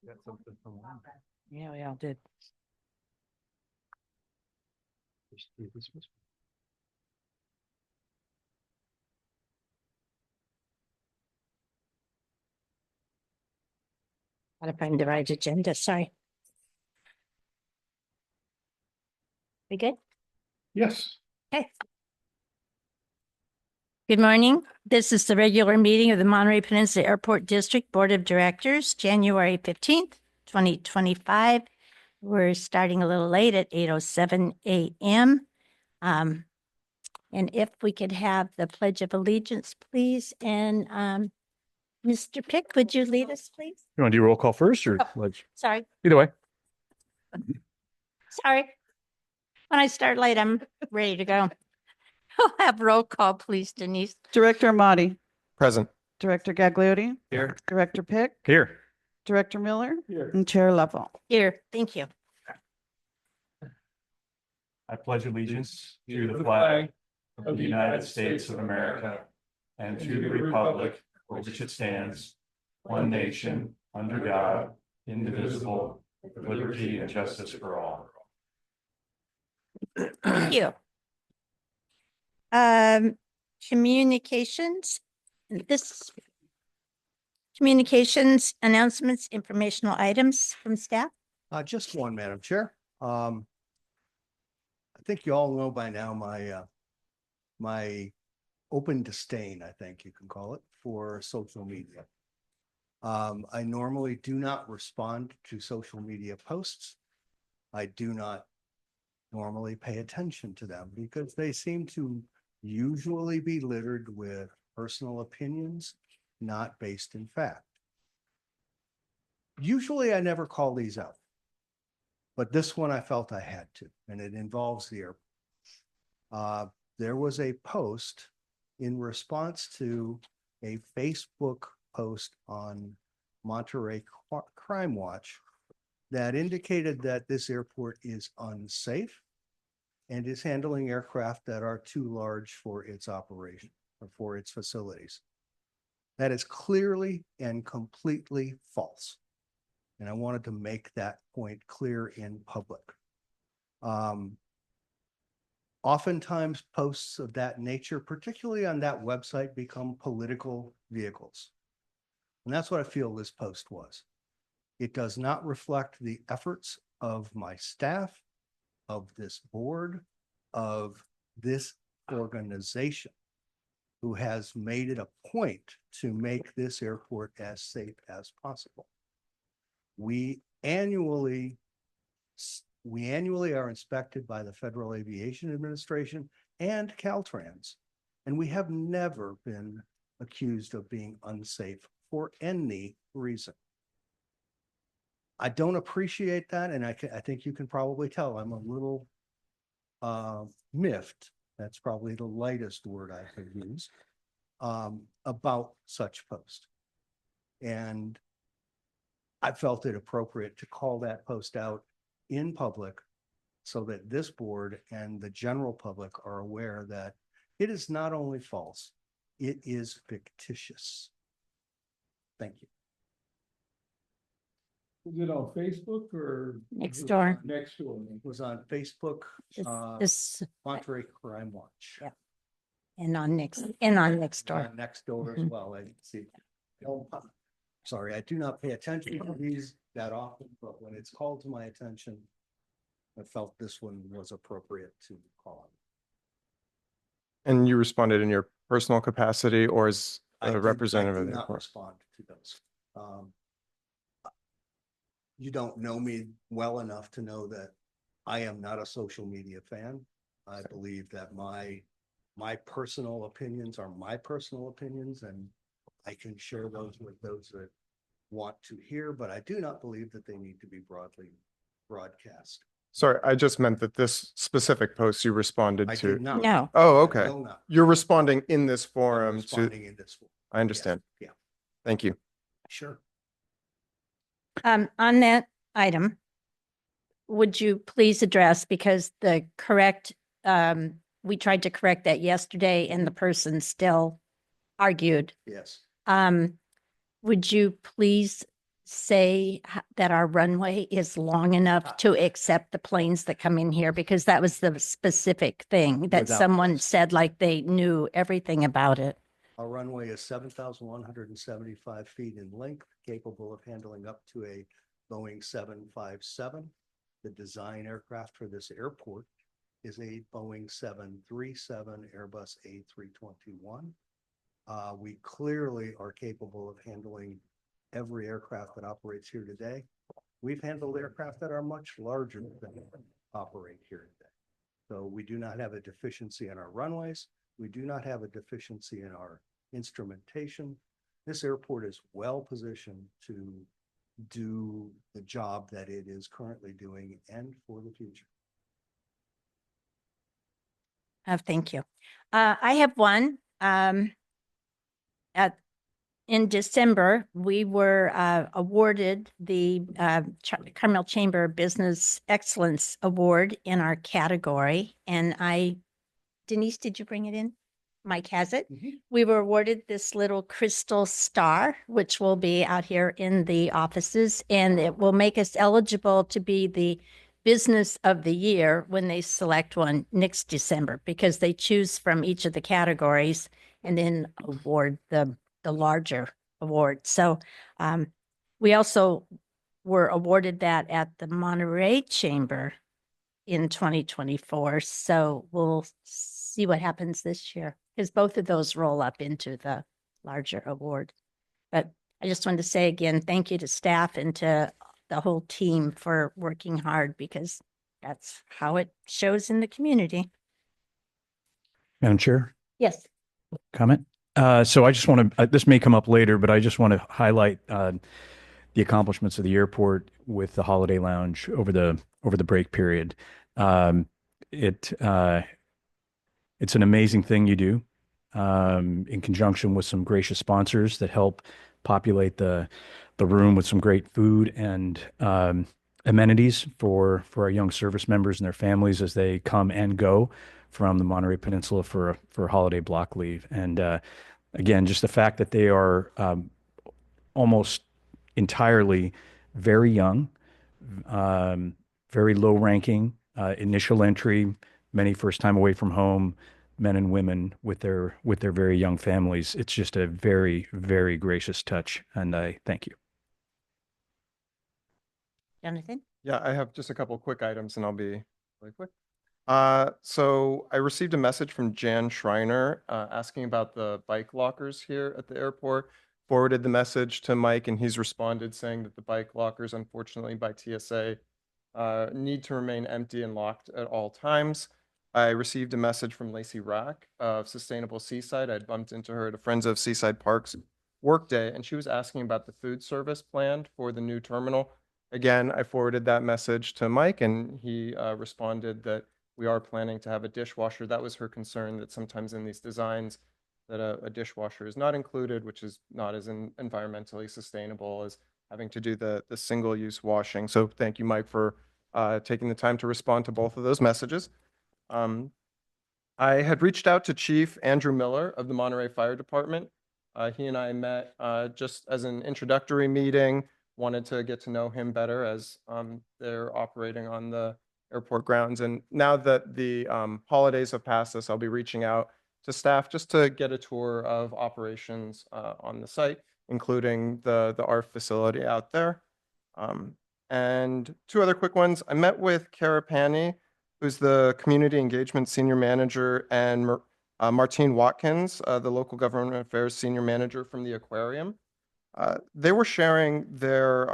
Got something from one. Yeah, we all did. Just do this one. Gotta find the right agenda, sorry. We good? Yes. Okay. Good morning. This is the regular meeting of the Monterey Peninsula Airport District Board of Directors, January 15th, 2025. We're starting a little late at 8:07 a.m. And if we could have the Pledge of Allegiance, please. And Mr. Pick, would you lead us, please? You want to do roll call first or Sorry, either way? sorry. When I start late, I'm ready to go. I'll have roll call, please, Denise. Director Amati, Present. Director Gagliotti, Here. Director Pick, Here. Director Miller, Here. and Chair Level. Here, thank you. I pledge allegiance to the flag of the United States of America and to the republic for which it stands, one nation, under God, indivisible, with liberty and justice for all. Thank you. Communications. Communications, announcements, informational items from staff. Just one, Madam Chair. I think you all know by now my open disdain, I think you can call it, for social media. I normally do not respond to social media posts. I do not normally pay attention to them because they seem to usually be littered with personal opinions, not based in fact. Usually I never call these out, but this one I felt I had to, and it involves the airport. There was a post in response to a Facebook post on Monterey Crime Watch that indicated that this airport is unsafe and is handling aircraft that are too large for its operation or for its facilities. That is clearly and completely false. And I wanted to make that point clear in public. Oftentimes posts of that nature, particularly on that website, become political vehicles. And that's what I feel this post was. It does not reflect the efforts of my staff, of this board, of this organization, who has made it a point to make this airport as safe as possible. We annually are inspected by the Federal Aviation Administration and Caltrans, and we have never been accused of being unsafe for any reason. I don't appreciate that, and I think you can probably tell I'm a little miffed. That's probably the lightest word I could use about such post. And I felt it appropriate to call that post out in public so that this board and the general public are aware that it is not only false, it is fictitious. Thank you. Was it on Facebook or? Next door. Next door. It was on Facebook, This, Monterey Crime Watch. Yeah. and on next door. Next door as well. I see. Sorry, I do not pay attention to these that often, but when it's called to my attention, I felt this one was appropriate to call out. And you responded in your personal capacity or as I a do representative of the not airport? respond to those. You don't know me well enough to know that I am not a social media fan. I believe that my personal opinions are my personal opinions, and I can share those with those that want to hear, but I do not believe that they need to be broadly broadcast. Sorry, I just meant that this specific post you responded I to. did not. No. Oh, I okay. will not. You're responding in this I'm forum to, responding in this forum. I understand. Yeah. Thank you. Sure. On that item, would you please address, because the correct, we tried to correct that yesterday and the person still argued. Yes. Would you please say that our runway is long enough to accept the planes that come in here? Because that was the specific thing that Without someone question. said like they knew everything about it. Our runway is 7,175 feet in length, capable of handling up to a Boeing 757. The design aircraft for this airport is a Boeing 737 Airbus A321. We clearly are capable of handling every aircraft that operates here today. We've handled aircraft that are much larger than operate here today. So we do not have a deficiency in our runways. We do not have a deficiency in our instrumentation. This airport is well positioned to do the job that it is currently doing and for the future. Thank you. I have one. In December, we were awarded the Carmel Chamber Business Excellence Award in our category. And Denise, did you bring it in? Mike has it. We were awarded this little crystal star, which will be out here in the offices, and it will make us eligible to be the Business of the Year when they select one next December, because they choose from each of the categories and then award the larger award. So we also were awarded that at the Monterey Chamber in 2024. So we'll see what happens this year, because both of those roll up into the larger award. But I just wanted to say again, thank you to staff and to the whole team for working hard, because that's how it shows in the community. Madam Chair, Yes. comment? So I just want to, this may come up later, but I just want to highlight the accomplishments of the airport with the Holiday Lounge over the break period. It's an amazing thing you do in conjunction with some gracious sponsors that help populate the room with some great food and amenities for our young service members and their families as they come and go from the Monterey Peninsula for holiday block leave. And again, just the fact that they are almost entirely very young, very low ranking, initial entry, many first time away from home, men and women with their very young families. It's just a very, very gracious touch. And I thank you. Jonathan? Yeah, I have just a couple quick items and I'll be really quick. So I received a message from Jan Schreiner asking about the bike lockers here at the airport. Forwarded the message to Mike and he's responded saying that the bike lockers, unfortunately by TSA, need to remain empty and locked at all times. I received a message from Lacey Rack of Sustainable Seaside. I'd bumped into her at a Friends of Seaside Parks workday and she was asking about the food service planned for the new terminal. Again, I forwarded that message to Mike and he responded that we are planning to have a dishwasher. That was her concern, that sometimes in these designs that a dishwasher is not included, which is not as environmentally sustainable as having to do the single-use washing. So thank you, Mike, for taking the time to respond to both of those messages. I had reached out to Chief Andrew Miller of the Monterey Fire Department. He and I met just as an introductory meeting, wanted to get to know him better as they're operating on the airport grounds. And now that the holidays have passed us, I'll be reaching out to staff just to get a tour of operations on the site, including the ARF facility out there. And two other quick ones. I met with Kara Pani, who's the Community Engagement Senior Manager, and Martine Watkins, the Local Government Affairs Senior Manager from the aquarium. They were sharing their,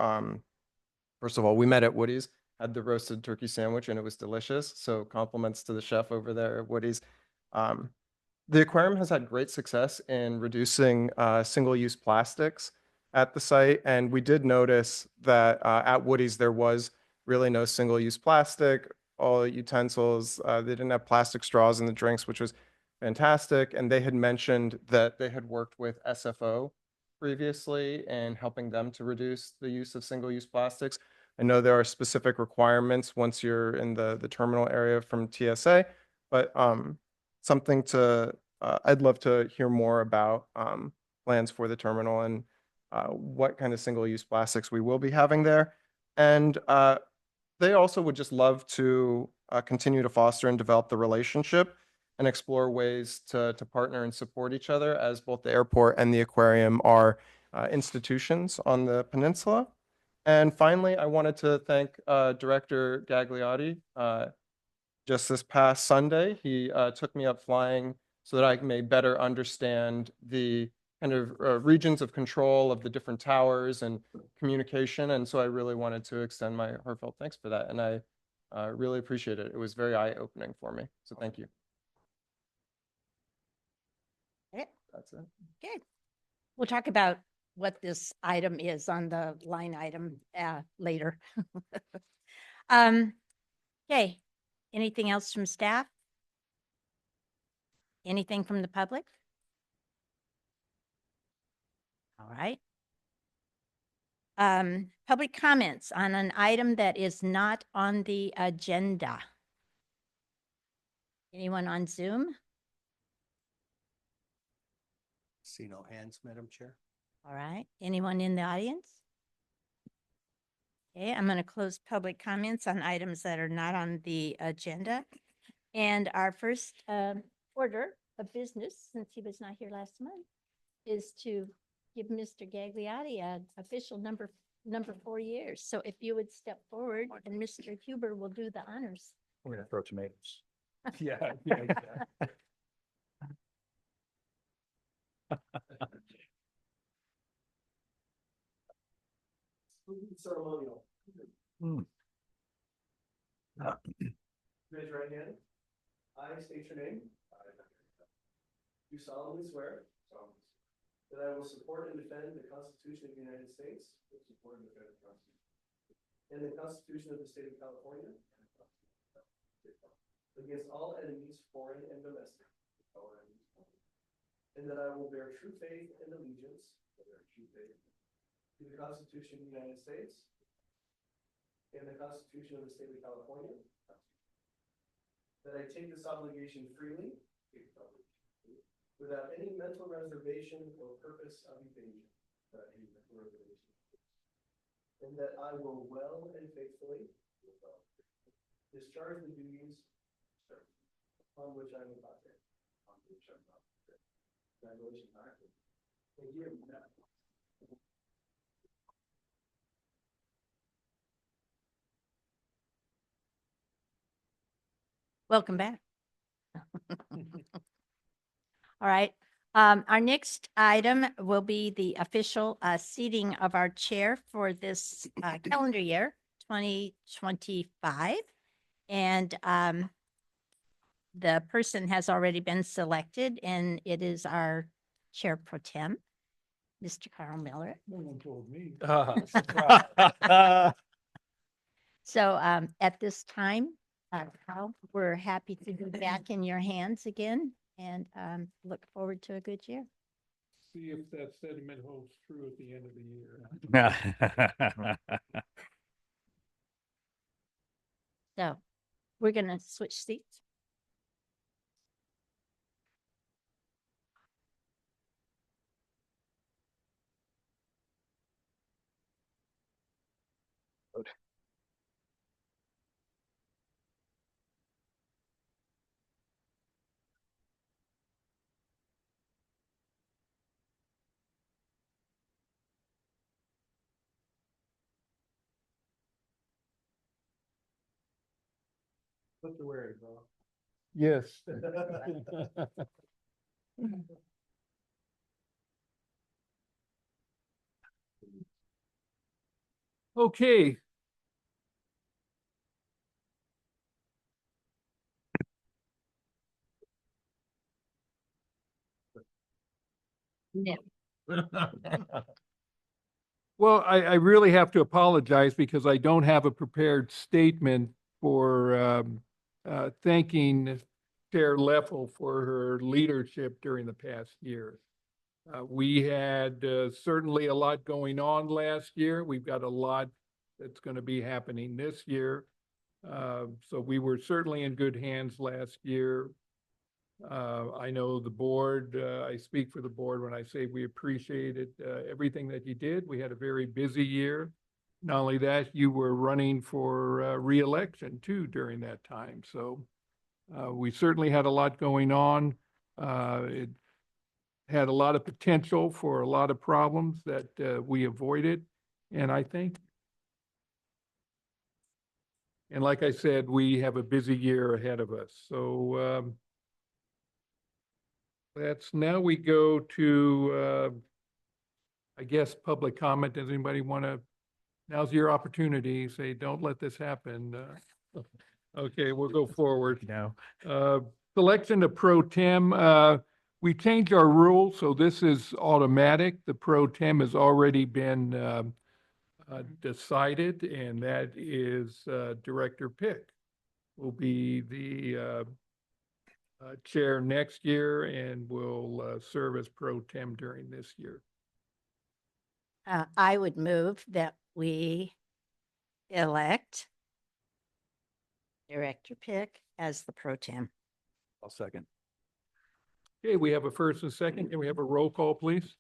first of all, we met at Woody's, had the roasted turkey sandwich, and it was delicious. So compliments to the chef over there at Woody's. The aquarium has had great success in reducing single-use plastics at the site. And we did notice that at Woody's, there was really no single-use plastic. All utensils, they didn't have plastic straws in the drinks, which was fantastic. And they had mentioned that they had worked with SFO previously in helping them to reduce the use of single-use plastics. I know there are specific requirements once you're in the terminal area from TSA, but something to, I'd love to hear more about plans for the terminal and what kind of single-use plastics we will be having there. And they also would just love to continue to foster and develop the relationship and explore ways to partner and support each other, as both the airport and the aquarium are institutions on the peninsula. And finally, I wanted to thank Director Gagliotti. Just this past Sunday, he took me up flying so that I may better understand the kind of regions of control of the different towers and communication. And so I really wanted to extend my heartfelt thanks for that. And I really appreciate it. It was very eye-opening for me. So thank you. Okay. That's it. Good. We'll talk about what this item is on the line item later. Okay. Anything else from staff? Anything from the public? All right. Public comments on an item that is not on the agenda. Anyone on Zoom? See no hands, Madam Chair? All right. Anyone in the audience? Okay, I'm going to close public comments on items that are not on the agenda. And our first order of business, since he was not here last month, is to give Mr. Gagliotti an official number 4 years. So if you would step forward and Mr. Huber will do the honors. We're gonna throw tomatoes. Yeah, yeah. Ceremonial. Hmm. Raise your right hand. I state your name. Do solemnly swear. That I will support and defend the Constitution of the United States. And the Constitution of the State of California. Against all enemies, foreign and domestic. And that I will bear true faith and allegiance. To the Constitution of the United States. And the Constitution of the State of California. That I take this obligation freely. Without any mental reservation or purpose of evasion. And that I will well and faithfully. Discharge the duties. On which I am about to. Congratulations. Thank you. Welcome back. All right. Our next item will be the official seating of our chair for this calendar year, 2025. And the person has already been selected, and it is our chair pro tem, Mr. Carl Miller. No one told me. So at this time, Carl, we're happy to be back in your hands again and look forward to a good year. See if that sentiment holds true at the end of the year. So we're going to switch seats. What to wear, bro? Yes. Okay. No. Well, I really have to apologize because I don't have a prepared statement for thanking Chair Leffel for her leadership during the past year. We had certainly a lot going on last year. We've got a lot that's going to be happening this year. So we were certainly in good hands last year. I know the board, I speak for the board when I say we appreciated everything that you did. We had a very busy year. Not only that, you were running for reelection too during that time. So we certainly had a lot going on. It had a lot of potential for a lot of problems that we avoided. And I think, and like I said, we have a busy year ahead of us. So now we go to, I guess, public comment. Does anybody want to, now's your opportunity. Say, don't let this happen. Okay, we'll go forward. No. Selection of pro tem, we changed our rule, so this is automatic. The pro tem has already been decided, and that is Director Pick will be the chair next year and will serve as pro tem during this year. I would move that we elect Director Pick as the pro tem. I'll second. Okay, we have a first and second. Can we have a roll call, please?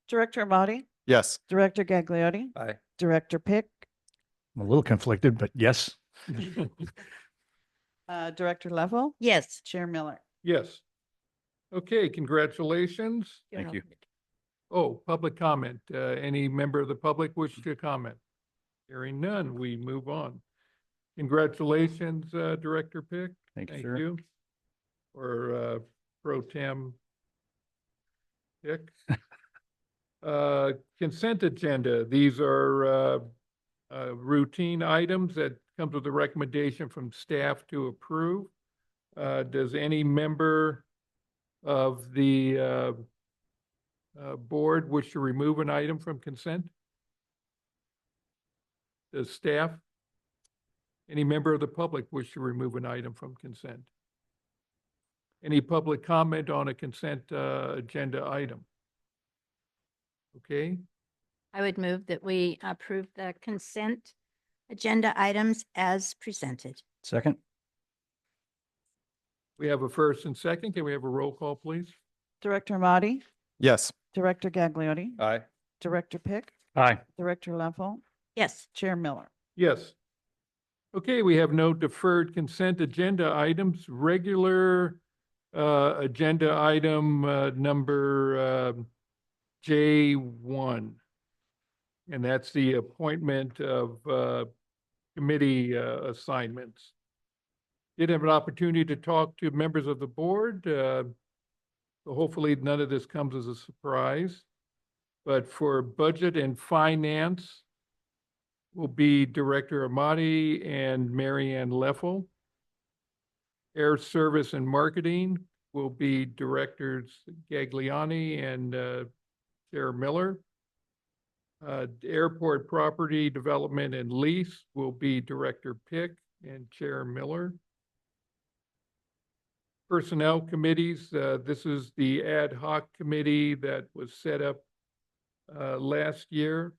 Director Amati, Yes. Director Gagliotti, Aye. Director Pick, I'm a little conflicted, but yes. Director Level, Yes. Chair Miller. Yes. Okay, congratulations. Thank you. Oh, public comment. Any member of the public wish to comment? Hearing none, we move on. Congratulations, Director Pick. Thank you, Thank sir. you. Or pro tem Pick. Consent agenda. These are routine items that comes with a recommendation from staff to approve. Does any member of the board wish to remove an item from consent? Does staff? Any member of the public wish to remove an item from consent? Any public comment on a consent agenda item? Okay, I would move that we approve the consent agenda items as presented. Second? we have a first and second. Can we have a roll call, please? Director Amati, Yes. Director Gagliotti, Aye. Director Pick, Aye. Director Level, Yes. Chair Miller. Yes. Okay, we have no deferred consent agenda items. Regular agenda item number J1. And that's the appointment of committee assignments. Did have an opportunity to talk to members of the board. So hopefully none of this comes as a surprise. But for budget and finance will be Director Amati and Marianne Leffel. Air Service and Marketing will be Directors Gagliani and Chair Miller. Airport Property Development and Lease will be Director Pick and Chair Miller. Personnel committees, this is the ad hoc committee that was set up last year.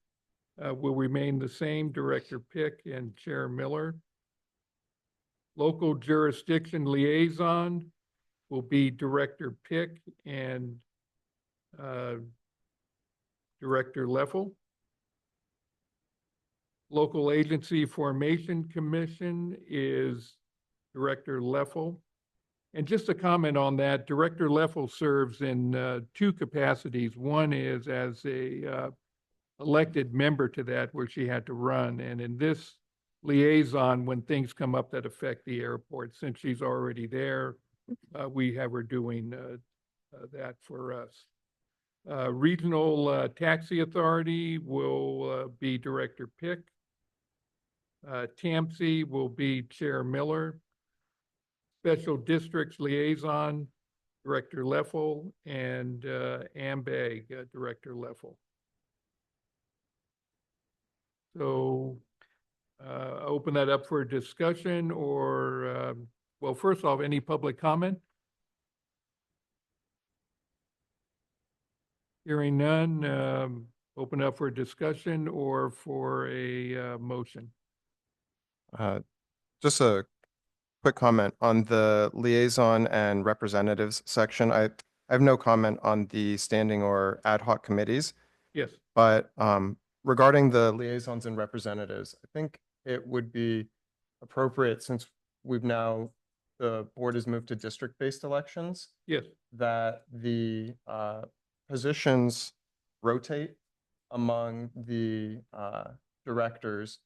Will remain the same, Director Pick and Chair Miller. Local Jurisdiction Liaison will be Director Pick and Director Leffel. Local Agency Formation Commission is Director Leffel. And just a comment on that, Director Leffel serves in two capacities. One is as a elected member to that where she had to run. And in this liaison, when things come up that affect the airport, since she's already there, we have her doing that for us. Regional Taxi Authority will be Director Pick. TAMSI will be Chair Miller. Special Districts Liaison, Director Leffel, and AMBAG, Director Leffel. So open that up for discussion or, well, first off, any public comment? Hearing none, open up for discussion or for a motion. Just a quick comment on the liaison and representatives section. I have no comment on the standing or ad hoc committees, Yes. but regarding the liaisons and representatives, I think it would be appropriate since the board has moved to district-based elections, Yes. that the positions rotate among the directors.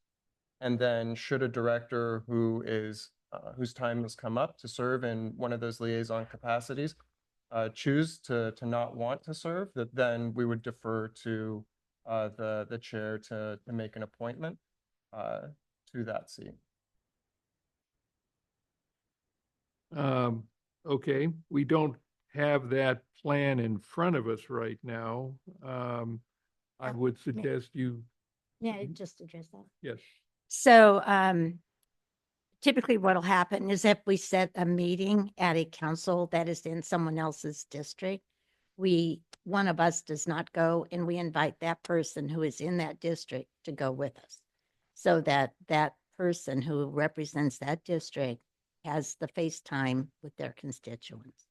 And then should a director whose time has come up to serve in one of those liaison capacities choose to not want to serve, that then we would defer to the chair to make an appointment to that seat. Okay, we don't have that plan in front of us right now. I would suggest you, Yeah, just address that. yes, So typically what'll happen is if we set a meeting at a council that is in someone else's district, one of us does not go and we invite that person who is in that district to go with us. So that that person who represents that district has the face time with their constituents.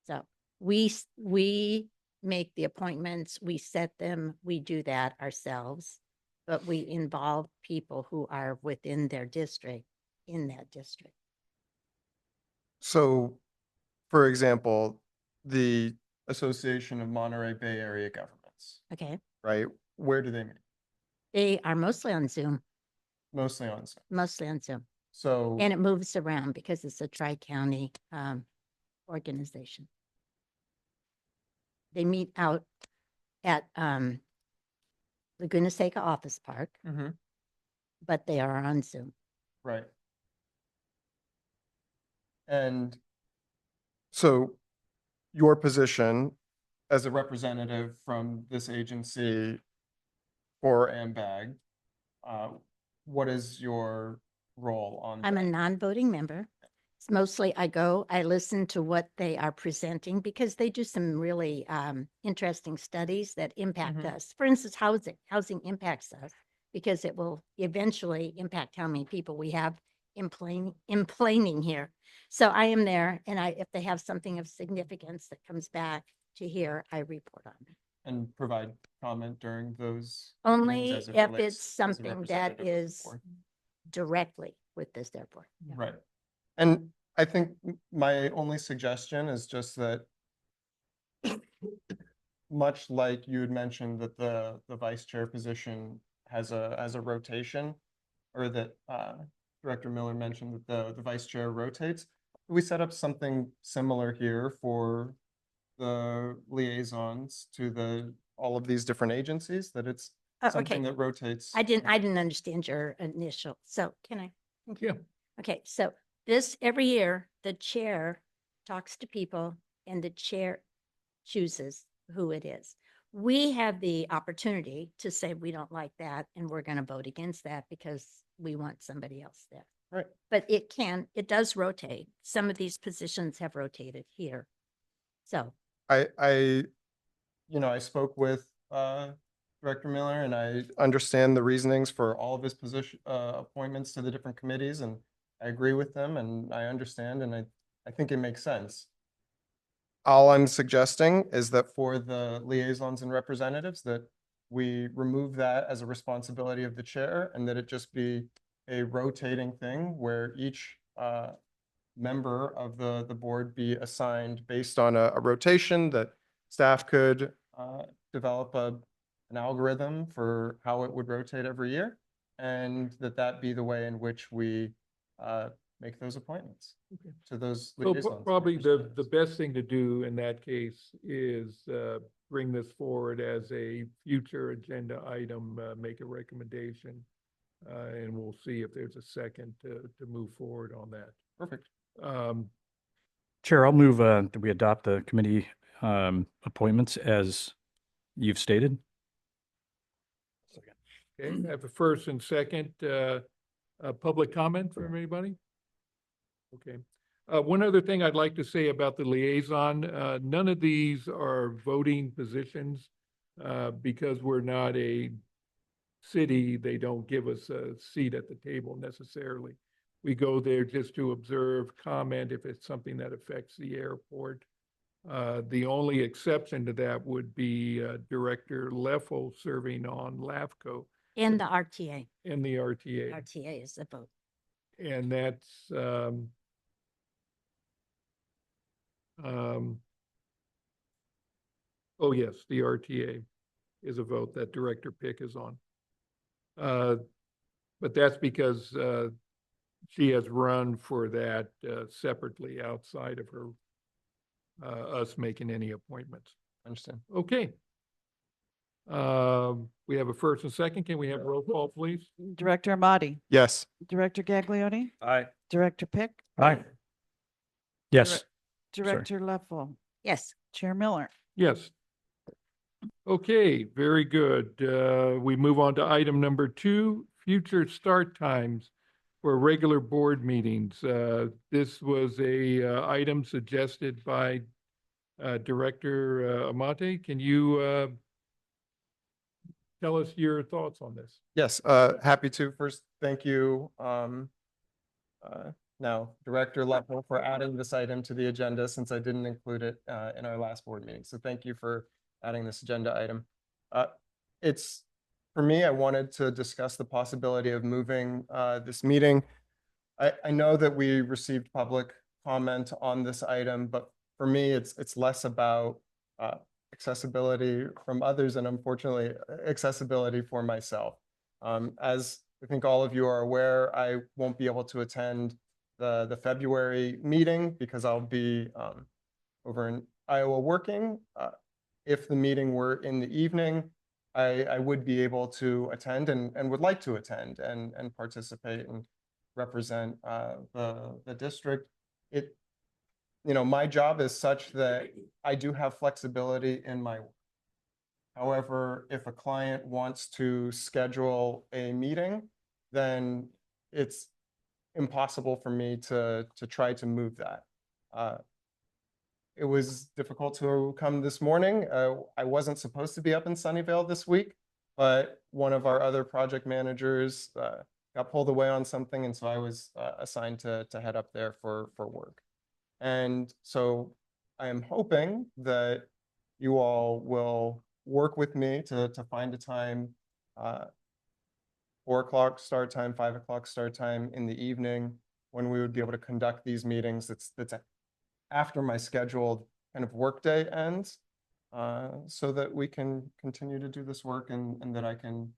So we make the appointments, we set them, we do that ourselves, but we involve people who are within their district in that district. So, for example, the Association of Monterey Bay Area Governments, Okay. right? Where do they meet? They are mostly on Zoom, Mostly on Zoom. mostly on Zoom. So, And it moves around because it's a tri-county organization. They meet out at Laguna Seca Office Park, Mhm, but they are on Zoom. right. And so your position as a representative from this agency for AMBAG, uh, what is your role on I'm a that? non-voting member. It's mostly I listen to what they are presenting because they do some really interesting studies that impact Mhm. us. For instance, housing impacts us because it will eventually impact how many people we have planing here. So I am there, and if they have something of significance that comes back to here, I report on it. And provide comment during those meetings Only as it if relates it's as a something that representative of the is board. directly with this airport. Yeah. Right. And I think my only suggestion is just that much like you had mentioned that the vice chair position has a rotation, or that Director Miller mentioned that the vice chair rotates, we set up something similar here for the liaisons to all of these different agencies, that it's Oh, something okay. that rotates. I didn't understand your initial. So can I? yeah, Okay, so every year, the chair talks to people and the chair chooses who it is. We have the opportunity to say we don't like that and we're going to vote against that because we want somebody else there. Right. But it does rotate. Some of these positions have rotated here. So, I spoke with Director Miller, and I understand the reasonings for all of his position appointments to the different committees, and I agree with them, and I understand, and I think it makes sense. All I'm suggesting is that for the liaisons and representatives, that we remove that as a responsibility of the chair, and that it just be a rotating thing where each member of the board be assigned based on a rotation, that staff could develop an algorithm for how it would rotate every year, and that be the way in which we make those appointments to those so liaisons. and probably the representatives. best thing to do in that case is bring this forward as a future agenda item, make a recommendation, and we'll see if there's a second to move forward on that. Perfect. Chair, I'll move that we adopt the committee appointments as you've stated. Okay, I have a first and second, public comment from anybody? Okay. One other thing I'd like to say about the liaison, none of these are voting positions. Because we're not a city, they don't give us a seat at the table necessarily. we go there just to observe, comment if it's something that affects the airport. The only exception to that would be Director Leffel serving on LAFCO And the RTA. and the RTA. RTA is the vote. And that's, oh, yes, the RTA is a vote that Director Pick is on. But that's because she has run for that separately outside of her, us making any appointments. Understand. Okay. We have a first and second. Can we have roll call, please? Director Amati, Yes. Director Gagliardi, Aye. Director Pick, Aye. Yes. Director Leffel, Yes. Chair Miller. Yes. Okay, very good. We move on to item number 2, future start times for regular board meetings. This was a item suggested by Director Amate. Can you tell us your thoughts on this? Yes, happy to. First, thank you, now Director Leppel, for adding this item to the agenda since I didn't include it in our last board meeting. So thank you for adding this agenda item. It's, for me, I wanted to discuss the possibility of moving this meeting. I know that we received public comment on this item, but for me, it's less about accessibility from others and unfortunately accessibility for myself. As I think all of you are aware, I won't be able to attend the February meeting because I'll be over in Iowa working. If the meeting were in the evening, I would be able to attend and would like to attend and participate and represent the district. My job is such that I do have flexibility in my work. However, if a client wants to schedule a meeting, then it's impossible for me to try to move that. It was difficult to come this morning. I wasn't supposed to be up in Sunnyvale this week, but one of our other project managers got pulled away on something, and so I was assigned to head up there for work. And so I am hoping that you all will work with me to find a time, 4 o'clock start time, 5 o'clock start time in the evening, when we would be able to conduct these meetings. That's after my scheduled kind of workday ends, so that we can continue to do this work and that I can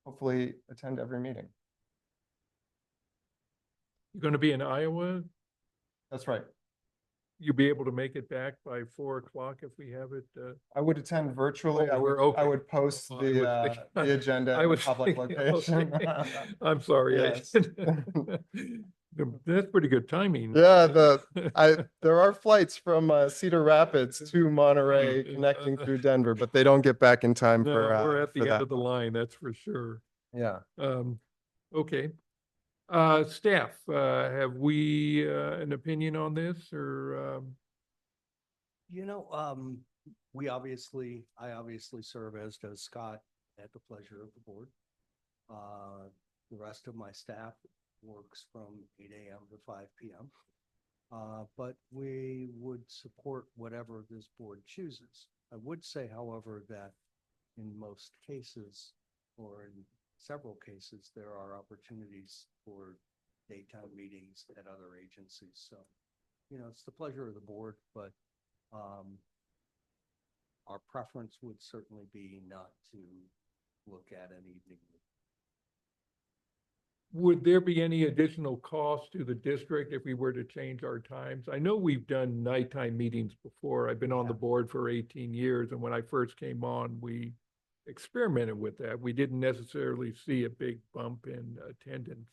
hopefully attend every meeting. You're going to be in Iowa? That's right. You'll be able to make it back by 4 o'clock if we have it? I would attend virtually. Oh, okay. I would post Oh, I was thinking- the agenda I in a was public thinking, location. okay. I'm sorry. Yes. That's pretty good timing. Yeah, there are flights from Cedar Rapids to Monterey connecting through Denver, but they don't get back in time No, for we're at the for end that. of the line, that's for sure. Yeah. Okay. Staff, have we an opinion on this or? I obviously serve, as does Scott, at the pleasure of the board. The rest of my staff works from 8 a.m. to 5 p.m. But we would support whatever this board chooses. I would say, however, that in most cases, or in several cases, there are opportunities for daytime meetings at other agencies. So, it's the pleasure of the board, but our preference would certainly be not to look at an evening. Would there be any additional cost to the district if we were to change our times? I know we've done nighttime meetings before. I've been on the board for 18 years, and when I first came on, we experimented with that. We didn't necessarily see a big bump in attendance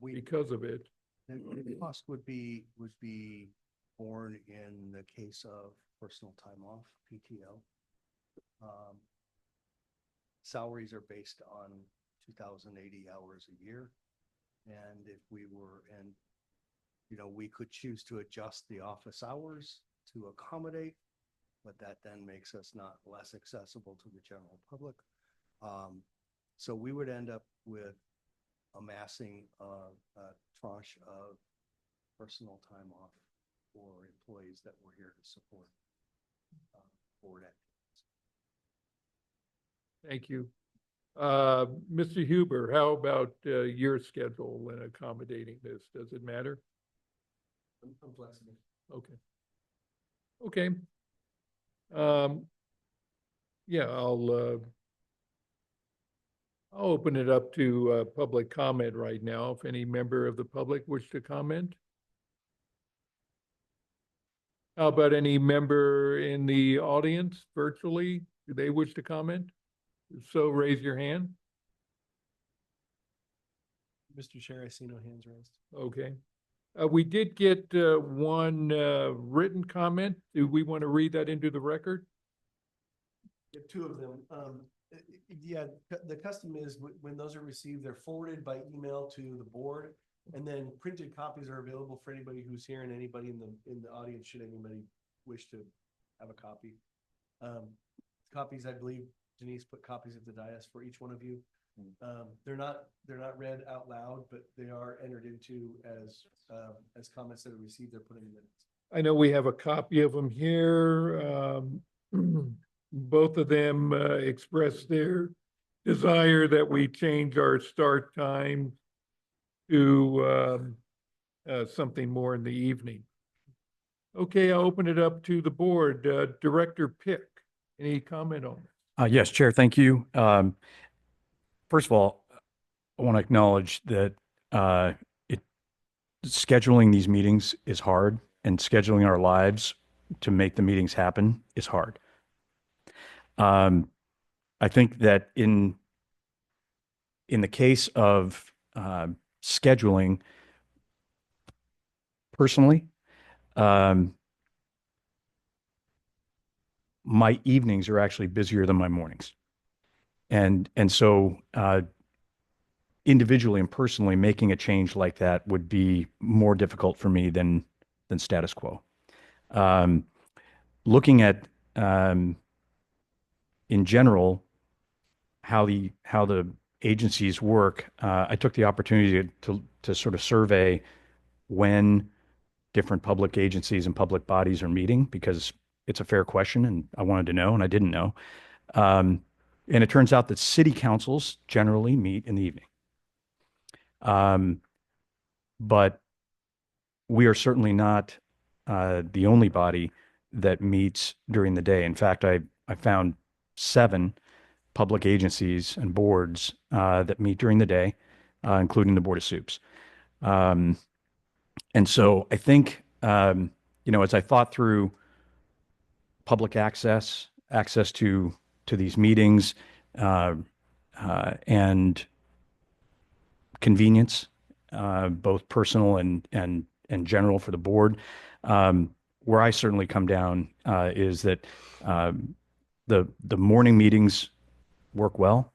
because of it. The cost would be borne in the case of personal time off, PTO. Salaries are based on 2,080 hours a year. And if we were, we could choose to adjust the office hours to accommodate, but that then makes us not less accessible to the general public. So we would end up with amassing a tranche of personal time off for employees that were here to support board activities. Thank you. Mr. Huber, how about your schedule in accommodating this? Does it matter? I'm flexible. Okay. Okay. Yeah, I'll open it up to public comment right now. If any member of the public wish to comment. How about any member in the audience virtually? Do they wish to comment? If so, raise your hand. Mr. Chair, I see no hands raised. Okay. We did get one written comment. Do we want to read that into the record? We have two of them. Yeah, the custom is when those are received, they're forwarded by email to the board. And then printed copies are available for anybody who's here and anybody in the audience, should anybody wish to have a copy. Copies, I believe Denise put copies at the dais for each one of you. They're not read out loud, but they are entered into as comments that are received. They're put in the minutes. I know we have a copy of them here. Both of them express their desire that we change our start time to something more in the evening. Okay, I'll open it up to the board. Director Pick, any comment on it? Yes, Chair, thank you. First of all, I want to acknowledge that scheduling these meetings is hard, and scheduling our lives to make the meetings happen is hard. I think that in the case of scheduling, personally, my evenings are actually busier than my mornings. And so individually and personally making a change like that would be more difficult for me than status quo. Looking at in general how the agencies work, I took the opportunity to sort of survey when different public agencies and public bodies are meeting, because it's a fair question and I wanted to know and I didn't know. And it turns out that city councils generally meet in the evening. But we are certainly not the only body that meets during the day. In fact, I found 7 public agencies and boards that meet during the day, including the Board of Soups. And so I think, as I thought through public access to these meetings, and convenience, both personal and general for the board, where I certainly come down is that the morning meetings work well,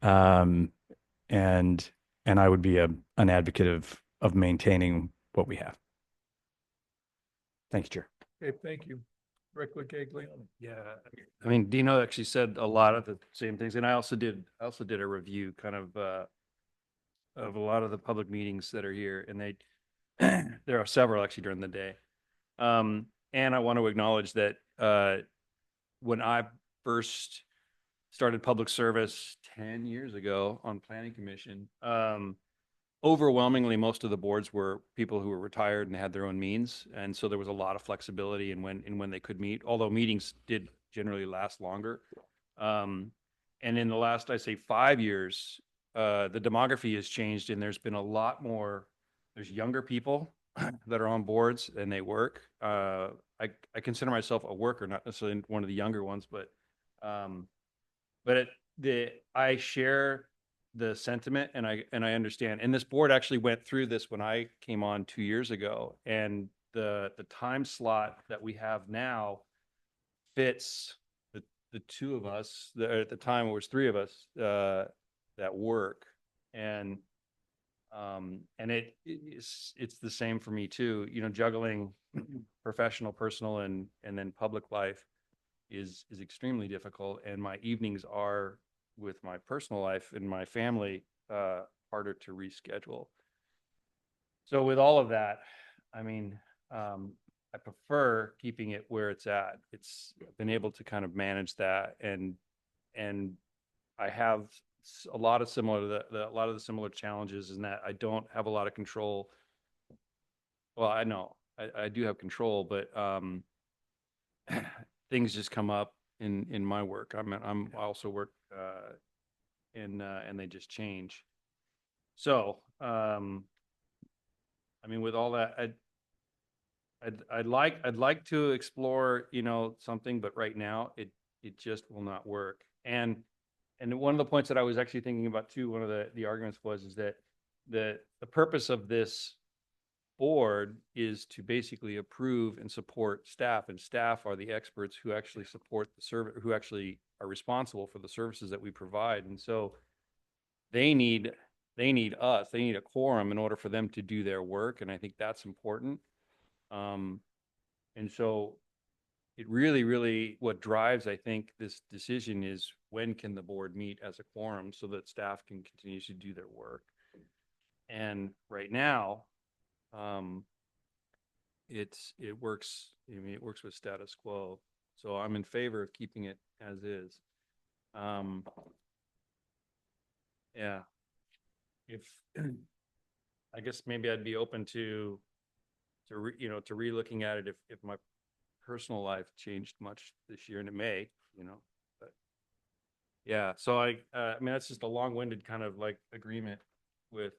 and I would be an advocate of maintaining what we have. Thanks, Chair. Okay, thank you. Director Gaglione. Yeah, I mean, Dino actually said a lot of the same things, and I also did a review kind of a lot of the public meetings that are here, and there are several actually during the day. And I want to acknowledge that when I first started public service 10 years ago on Planning Commission, overwhelmingly most of the boards were people who were retired and had their own means, and so there was a lot of flexibility in when they could meet, although meetings did generally last longer. And in the last, I say 5 years, the demography has changed, and there's been a lot more. There's younger people that are on boards and they work. I consider myself a worker, not necessarily one of the younger ones, but I share the sentiment, and I understand. And this board actually went through this when I came on 2 years ago, and the time slot that we have now fits the two of us. At the time it was 3 of us that work, and it's the same for me too. Juggling professional, personal, and then public life is extremely difficult, and my evenings are with my personal life and my family harder to reschedule. So with all of that, I mean, I prefer keeping it where it's at. It's been able to kind of manage that, and I have a lot of similar a lot of the similar challenges in that I don't have a lot of control. Well, I know I do have control, but things just come up in my work. I also work and they just change. So I mean, with all that, I'd like to explore, you know, something, but right now it just will not work. And one of the points that I was actually thinking about too, one of the arguments was is that the purpose of this board is to basically approve and support staff, and staff are the experts who actually support the service, who actually are responsible for the services that we provide. And so they need us, they need a quorum in order for them to do their work. And I think that's important. And so it really what drives, I think, this decision is when can the board meet as a quorum so that staff can continue to do their work. And right now, it works. I mean, it works with status quo. So I'm in favor of keeping it as is. Yeah. If I guess maybe I'd be open to re-looking at it if my personal life changed much this year, and it may, you know, but yeah. So I mean, that's just a long-winded kind of like agreement with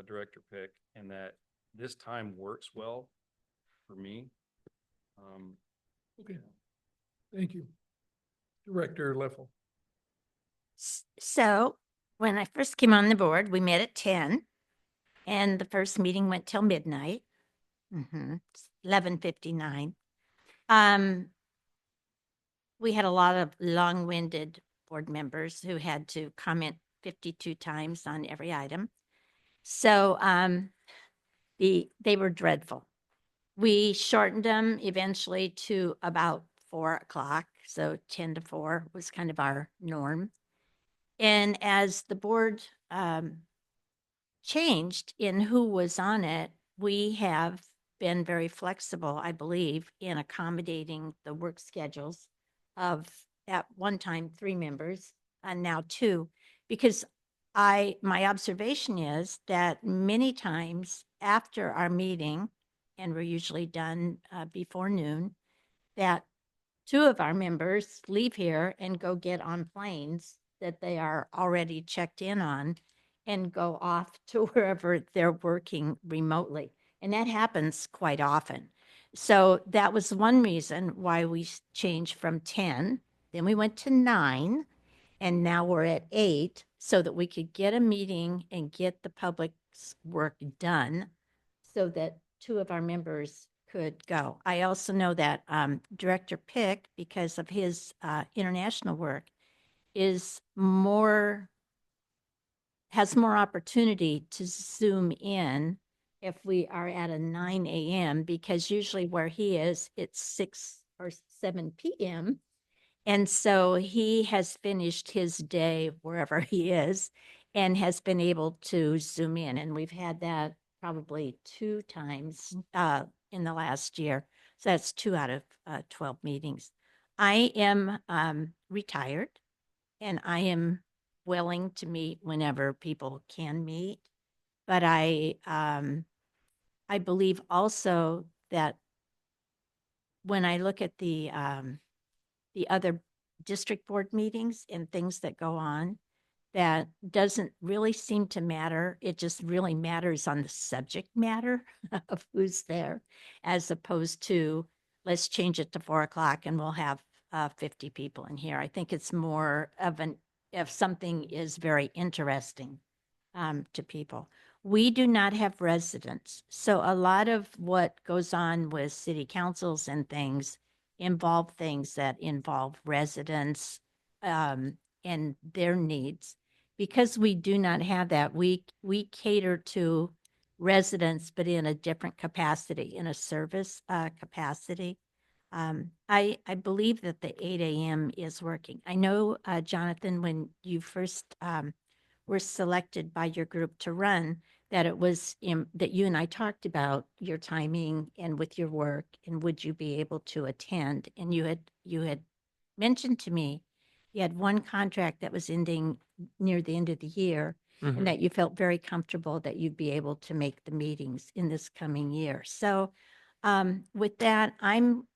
Director Pick, and that this time works well for me. Okay. Thank you. Director Leffel. So when I first came on the board, we met at 10 and the first meeting went till midnight. 11:59. We had a lot of long-winded board members who had to comment 52 times on every item. So they were dreadful. We shortened them eventually to about 4 o'clock. So 10 to 4 was kind of our norm. And as the board changed in who was on it, we have been very flexible, I believe, in accommodating the work schedules of at one time 3 members and now 2, because my observation is that many times after our meeting, and we're usually done before noon, that 2 of our members leave here and go get on planes that they are already checked in on and go off to wherever they're working remotely. And that happens quite often. So that was one reason why we changed from 10. Then we went to 9, and now we're at 8, so that we could get a meeting and get the public's work done so that 2 of our members could go. I also know that Director Pick, because of his international work, has more opportunity to zoom in if we are at a 9 a.m. because usually where he is, it's 6 or 7 p.m. And so he has finished his day wherever he is and has been able to zoom in. And we've had that probably 2 times in the last year. So that's 2 out of 12 meetings. I am retired, and I am willing to meet whenever people can meet. But I believe also that when I look at the other district board meetings and things that go on, that doesn't really seem to matter. It just really matters on the subject matter of who's there, as opposed to let's change it to 4 o'clock and we'll have 50 people in here. I think it's more of if something is very interesting to people. We do not have residents. So a lot of what goes on with city councils and things involve things that involve residents and their needs. Because we do not have that, we cater to residents, but in a different capacity, in a service capacity. I believe that the 8 a.m. is working. I know, Jonathan, when you first were selected by your group to run, that it was that you and I talked about your timing and with your work and would you be able to attend? And you had mentioned to me you had one contract that was ending near the end of the year and that you felt very comfortable that you'd be able to make the meetings in this coming year. So with that, I'm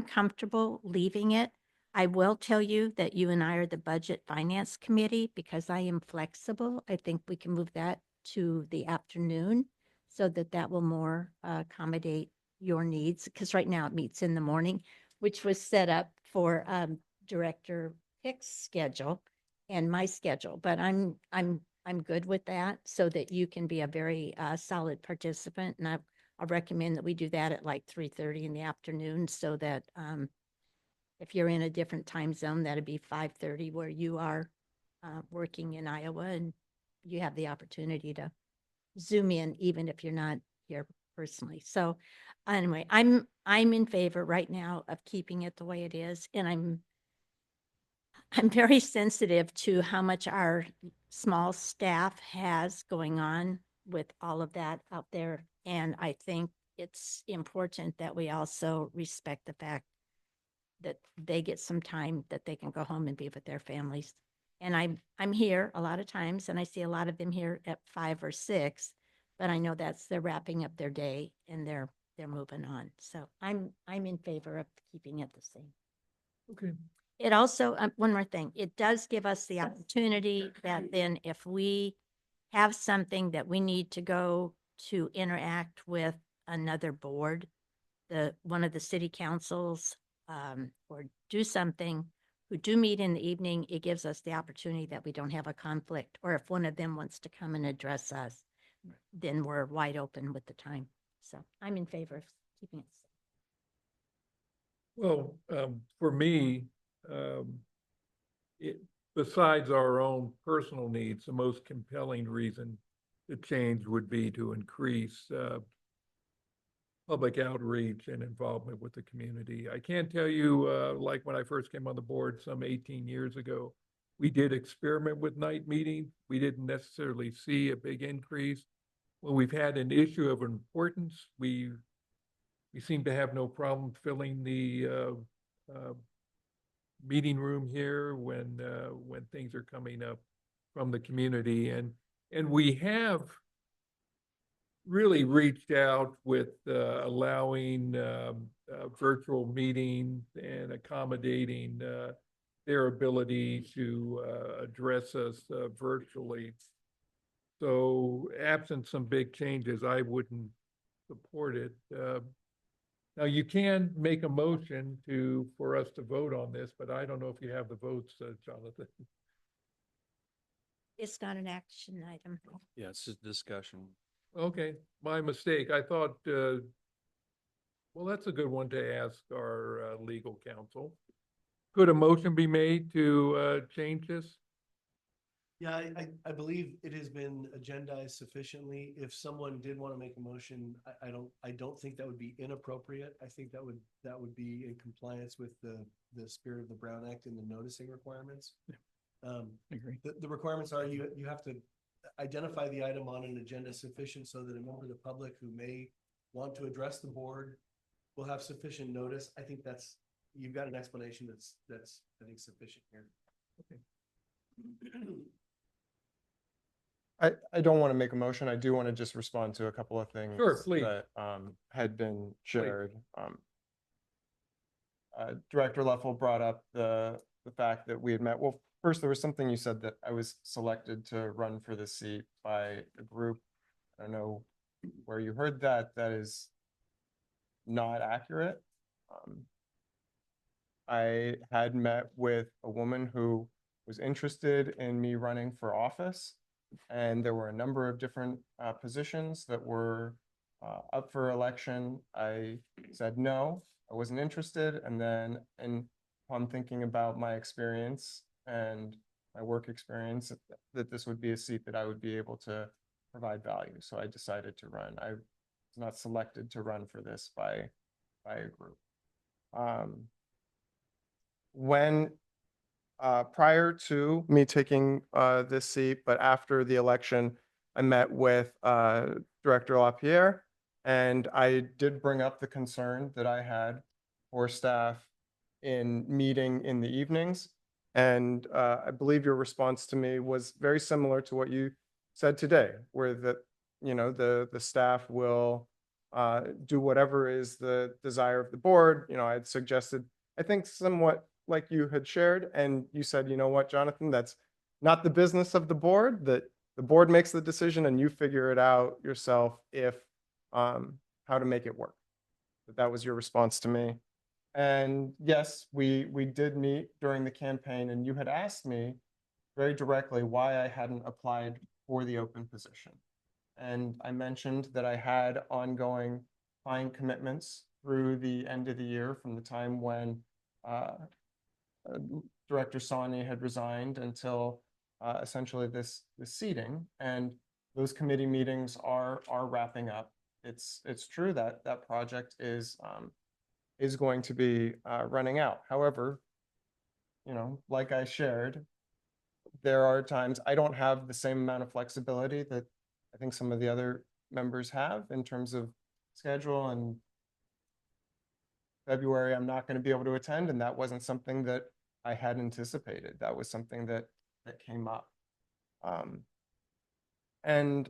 comfortable leaving it. I will tell you that you and I are the Budget Finance Committee because I am flexible. I think we can move that to the afternoon so that that will more accommodate your needs. Because right now it meets in the morning, which was set up for Director Pick's schedule and my schedule. But I'm good with that so that you can be a very solid participant. And I'll recommend that we do that at like 3:30 in the afternoon so that if you're in a different time zone, that'd be 5:30 where you are working in Iowa and you have the opportunity to Zoom in even if you're not here personally. So anyway, I'm in favor right now of keeping it the way it is. And I'm very sensitive to how much our small staff has going on with all of that out there. And I think it's important that we also respect the fact that they get some time that they can go home and be with their families. And I'm here a lot of times and I see a lot of them here at 5 or 6, but I know they're wrapping up their day and they're moving on. So I'm in favor of keeping it the same. Okay. It also, one more thing, it does give us the opportunity that then if we have something that we need to go to interact with another board, one of the city councils, or do something, who do meet in the evening, it gives us the opportunity that we don't have a conflict. Or if one of them wants to come and address us, then we're wide open with the time. So I'm in favor of keeping it. Well, for me, it, besides our own personal needs, the most compelling reason to change would be to increase public outreach and involvement with the community. I can't tell you, like when I first came on the board some 18 years ago, we did experiment with night meetings. We didn't necessarily see a big increase. When we've had an issue of importance, we seem to have no problem filling the meeting room here when things are coming up from the community, and we have really reached out with allowing virtual meetings and accommodating their ability to address us virtually. So absent some big changes, I wouldn't support it. Now you can make a motion for us to vote on this, but I don't know if you have the votes, Jonathan. It's not an action item. Yeah, it's just discussion. Okay, my mistake. I thought, well, that's a good one to ask our legal counsel. Could a motion be made to change this? Yeah, I believe it has been agendized sufficiently. If someone did want to make a motion, I don't think that would be inappropriate. I think that would be in compliance with the spirit of the Brown Act and the noticing requirements. I agree. The requirements are you have to identify the item on an agenda sufficient so that a member of the public who may want to address the board will have sufficient notice. I think you've got an explanation that's I think sufficient here. Okay. I don't want to make a motion. I do want to just respond to a couple of things Sure, please. that had been shared. Director Leffel brought up the fact that we had met. Well, first there was something you said that I was selected to run for the seat by a group. I don't know where you heard that. That is not accurate. I had met with a woman who was interested in me running for office, and there were a number of different positions that were up for election. I said no, I wasn't interested, and then upon thinking about my experience and my work experience, that this would be a seat that I would be able to provide value. So I decided to run. I was not selected to run for this by a group. When prior to me taking this seat, but after the election, I met with Director LaPierre, and I did bring up the concern that I had for staff in meeting in the evenings. And I believe your response to me was very similar to what you said today, where the staff will do whatever is the desire of the board. I had suggested, I think somewhat like you had shared, and you said, you know what, Jonathan, that's not the business of the board, that the board makes the decision and you figure it out yourself if how to make it work. That was your response to me. And yes, we did meet during the campaign, and you had asked me very directly why I hadn't applied for the open position. And I mentioned that I had ongoing client commitments through the end of the year from the time when Director Sani had resigned until essentially this seating, and those committee meetings are wrapping up. It's true that that project is going to be running out. However, like I shared, there are times I don't have the same amount of flexibility that I think some of the other members have in terms of schedule. And February, I'm not going to be able to attend, and that wasn't something that I had anticipated. That was something that came up. And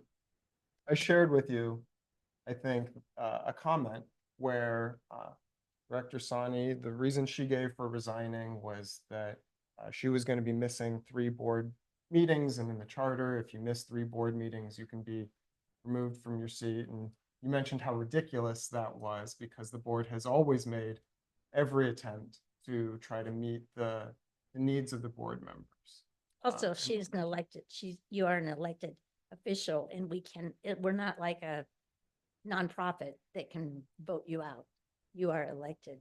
I shared with you, I think, a comment where Director Sani, the reason she gave for resigning was that she was going to be missing 3 board meetings, and in the charter, if you miss 3 board meetings, you can be removed from your seat. And you mentioned how ridiculous that was because the board has always made every attempt to try to meet the needs of the board members. Also, she's an elected, you are an elected official, and we're not like a nonprofit that can vote you out. You are elected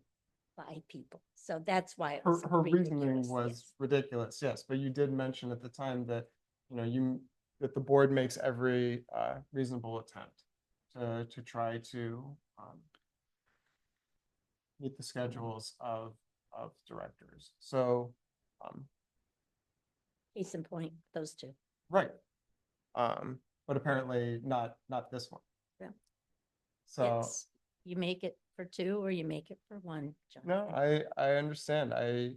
by people. So that's why it was Her reasoning ridiculous, was yes. ridiculous, yes, but you did mention at the time that that the board makes every reasonable attempt to try to meet the schedules of directors. So Case in point, those 2. right, but apparently not this one. Yeah. So You make it for 2 or you make it for 1, John. no, I understand. I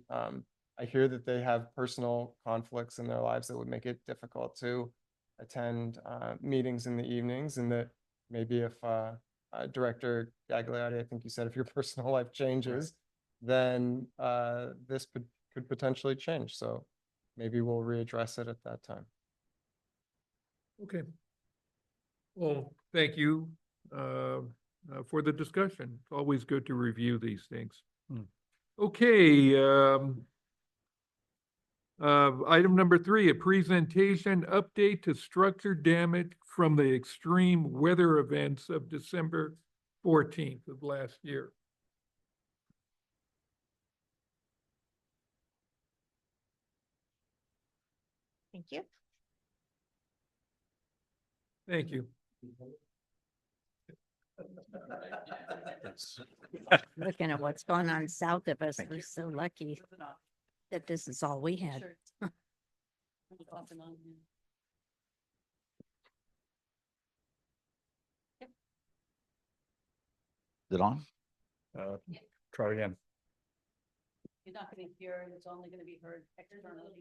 hear that they have personal conflicts in their lives that would make it difficult to attend meetings in the evenings, and that maybe if Director Gagliotti, I think you said if your personal life changes, then this could potentially change. So maybe we'll readdress it at that time. Okay. Well, thank you for the discussion. It's always good to review these things. Okay. Item number 3, a presentation update to structure damage from the extreme weather events of December 14th of last year. Thank you. Thank you. Looking at what's going on south of us, we're so lucky that this is all we had. Is it on? Try again. You're not gonna hear it, it's only gonna be heard externally.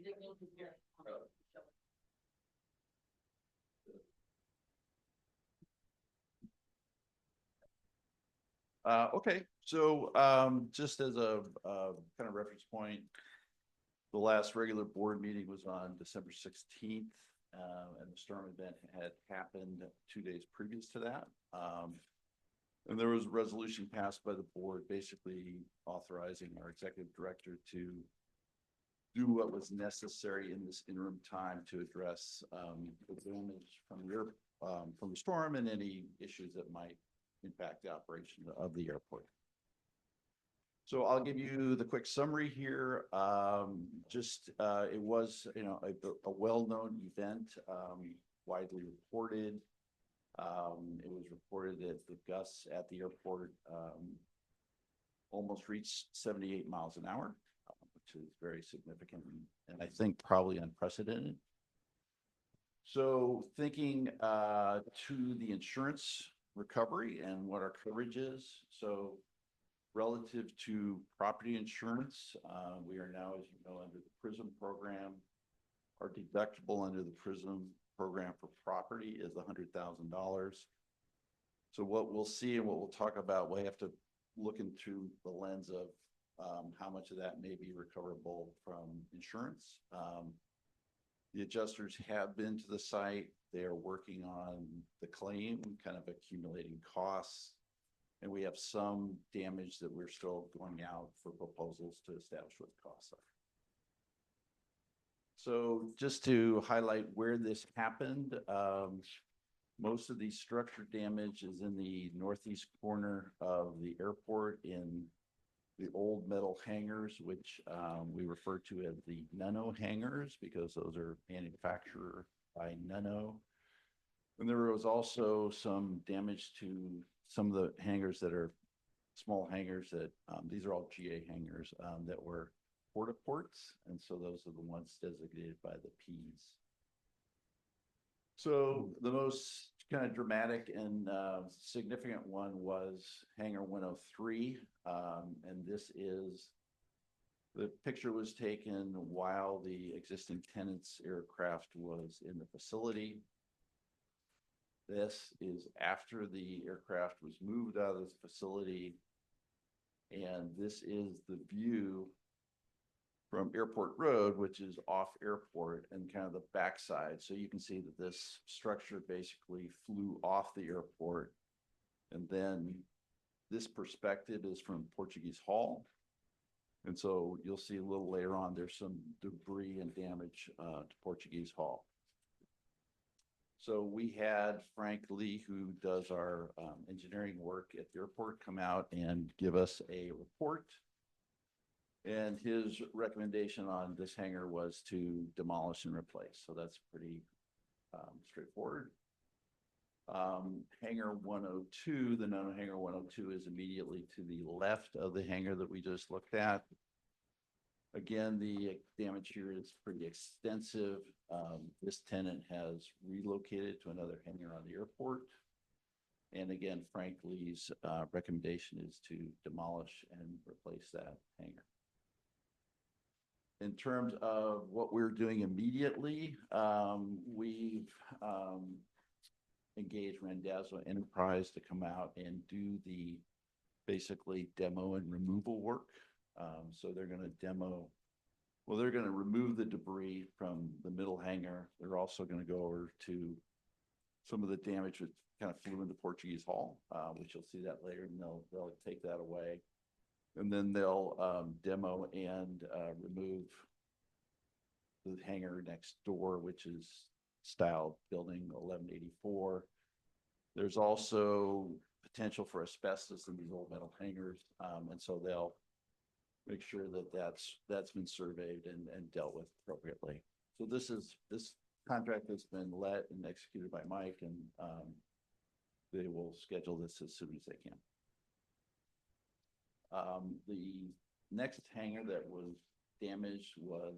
Okay, so just as a kind of reference point, the last regular board meeting was on December 16th, and the storm event had happened 2 days previous to that. And there was a resolution passed by the board basically authorizing our executive director to do what was necessary in this interim time to address the damage from the storm and any issues that might impact the operation of the airport. So I'll give you the quick summary here. It was, a well-known event, widely reported. It was reported that the gusts at the airport almost reached 78 miles an hour, which is very significant and I think probably unprecedented. So thinking to the insurance recovery and what our coverage is. So relative to property insurance, we are now, as you know, under the PRISM program. Our deductible under the PRISM program for property is $100,000. So what we'll see and what we'll talk about, we have to look into the lens of how much of that may be recoverable from insurance. The adjusters have been to the site. They are working on the claim, kind of accumulating costs. And we have some damage that we're still going out for proposals to establish what the costs are. So just to highlight where this happened, most of the structure damage is in the northeast corner of the airport in the old metal hangars, which we refer to as the Nano hangars because those are manufactured by Nano. And there was also some damage to some of the hangars that are small hangars that these are all GA hangars that were porta ports. And so those are the ones designated by the Ps. So the most kind of dramatic and significant one was Hangar 103. And this is, the picture was taken while the existing tenant's aircraft was in the facility. This is after the aircraft was moved out of the facility. And this is the view from Airport Road, which is off airport and kind of the backside. So you can see that this structure basically flew off the airport. And then this perspective is from Portuguese Hall. And so you'll see a little later on, there's some debris and damage to Portuguese Hall. So we had Frank Lee, who does our engineering work at the airport, come out and give us a report. And his recommendation on this hangar was to demolish and replace. So that's pretty straightforward. Hangar 102, the Nano Hangar 102 is immediately to the left of the hangar that we just looked at. Again, the damage here is pretty extensive. This tenant has relocated to another hangar on the airport. And again, Frank Lee's recommendation is to demolish and replace that hangar. In terms of what we're doing immediately, we've engaged Randazzo Enterprise to come out and do the basically demo and removal work. So they're going to they're going to remove the debris from the middle hangar. They're also going to go over to some of the damage that kind of flew into Portuguese Hall, which you'll see that later, and they'll take that away. And then they'll demo and remove the hangar next door, which is styled building 1184. There's also potential for asbestos in these old metal hangars. And so they'll make sure that that's been surveyed and dealt with appropriately. So this contract has been let and executed by Mike, and they will schedule this as soon as they can. The next hangar that was damaged was,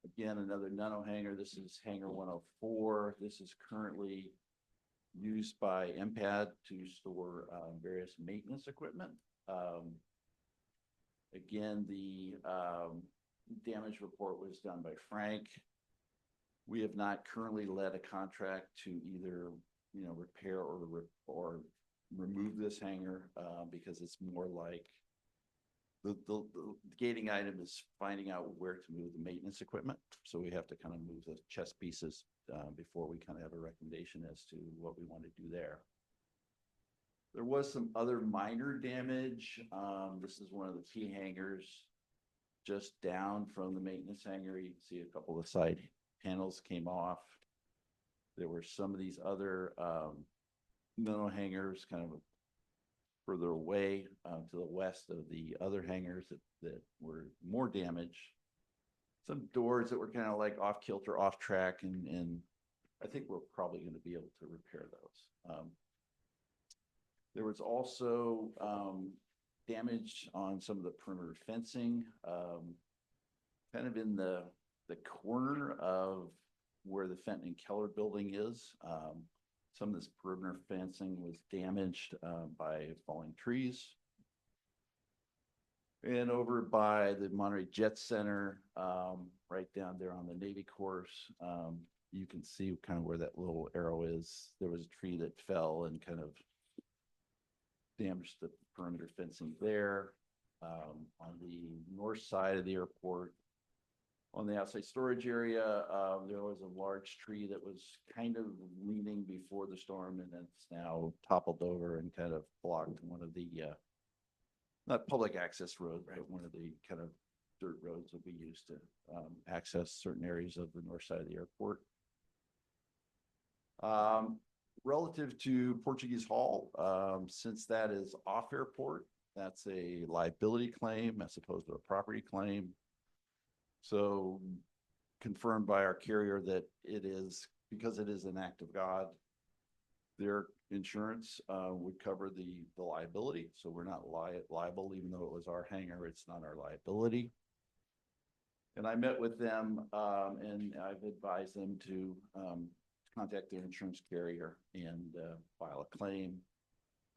again, another Nano hangar. This is Hangar 104. This is currently used by MPAD to store various maintenance equipment. Again, the damage report was done by Frank. We have not currently led a contract to either, repair or remove this hangar because it's more like the gating item is finding out where to move the maintenance equipment. So we have to kind of move the chess pieces before we kind of have a recommendation as to what we want to do there. There was some other minor damage. This is one of the key hangars just down from the maintenance hangar. You can see a couple of side panels came off. There were some of these other Nano hangars kind of further away to the west of the other hangars that were more damaged. Some doors that were kind of like off kilter, off track, and I think we're probably going to be able to repair those. There was also damage on some of the perimeter fencing, kind of in the corner of where the Fenton and Keller building is. Some of this perimeter fencing was damaged by falling trees. And over by the Monterey Jet Center, right down there on the Navy course, you can see kind of where that little arrow is. There was a tree that fell and kind of damaged the perimeter fencing there. On the north side of the airport, on the outside storage area, there was a large tree that was kind of leaning before the storm, and it's now toppled over and kind of blocked one of the not public access road, but one of the kind of dirt roads that we use to access certain areas of the north side of the airport. Relative to Portuguese Hall, since that is off airport, that's a liability claim as opposed to a property claim. So confirmed by our carrier that it is, because it is an act of God, their insurance would cover the liability. So we're not liable, even though it was our hangar, it's not our liability. And I met with them and I've advised them to contact their insurance carrier and file a claim.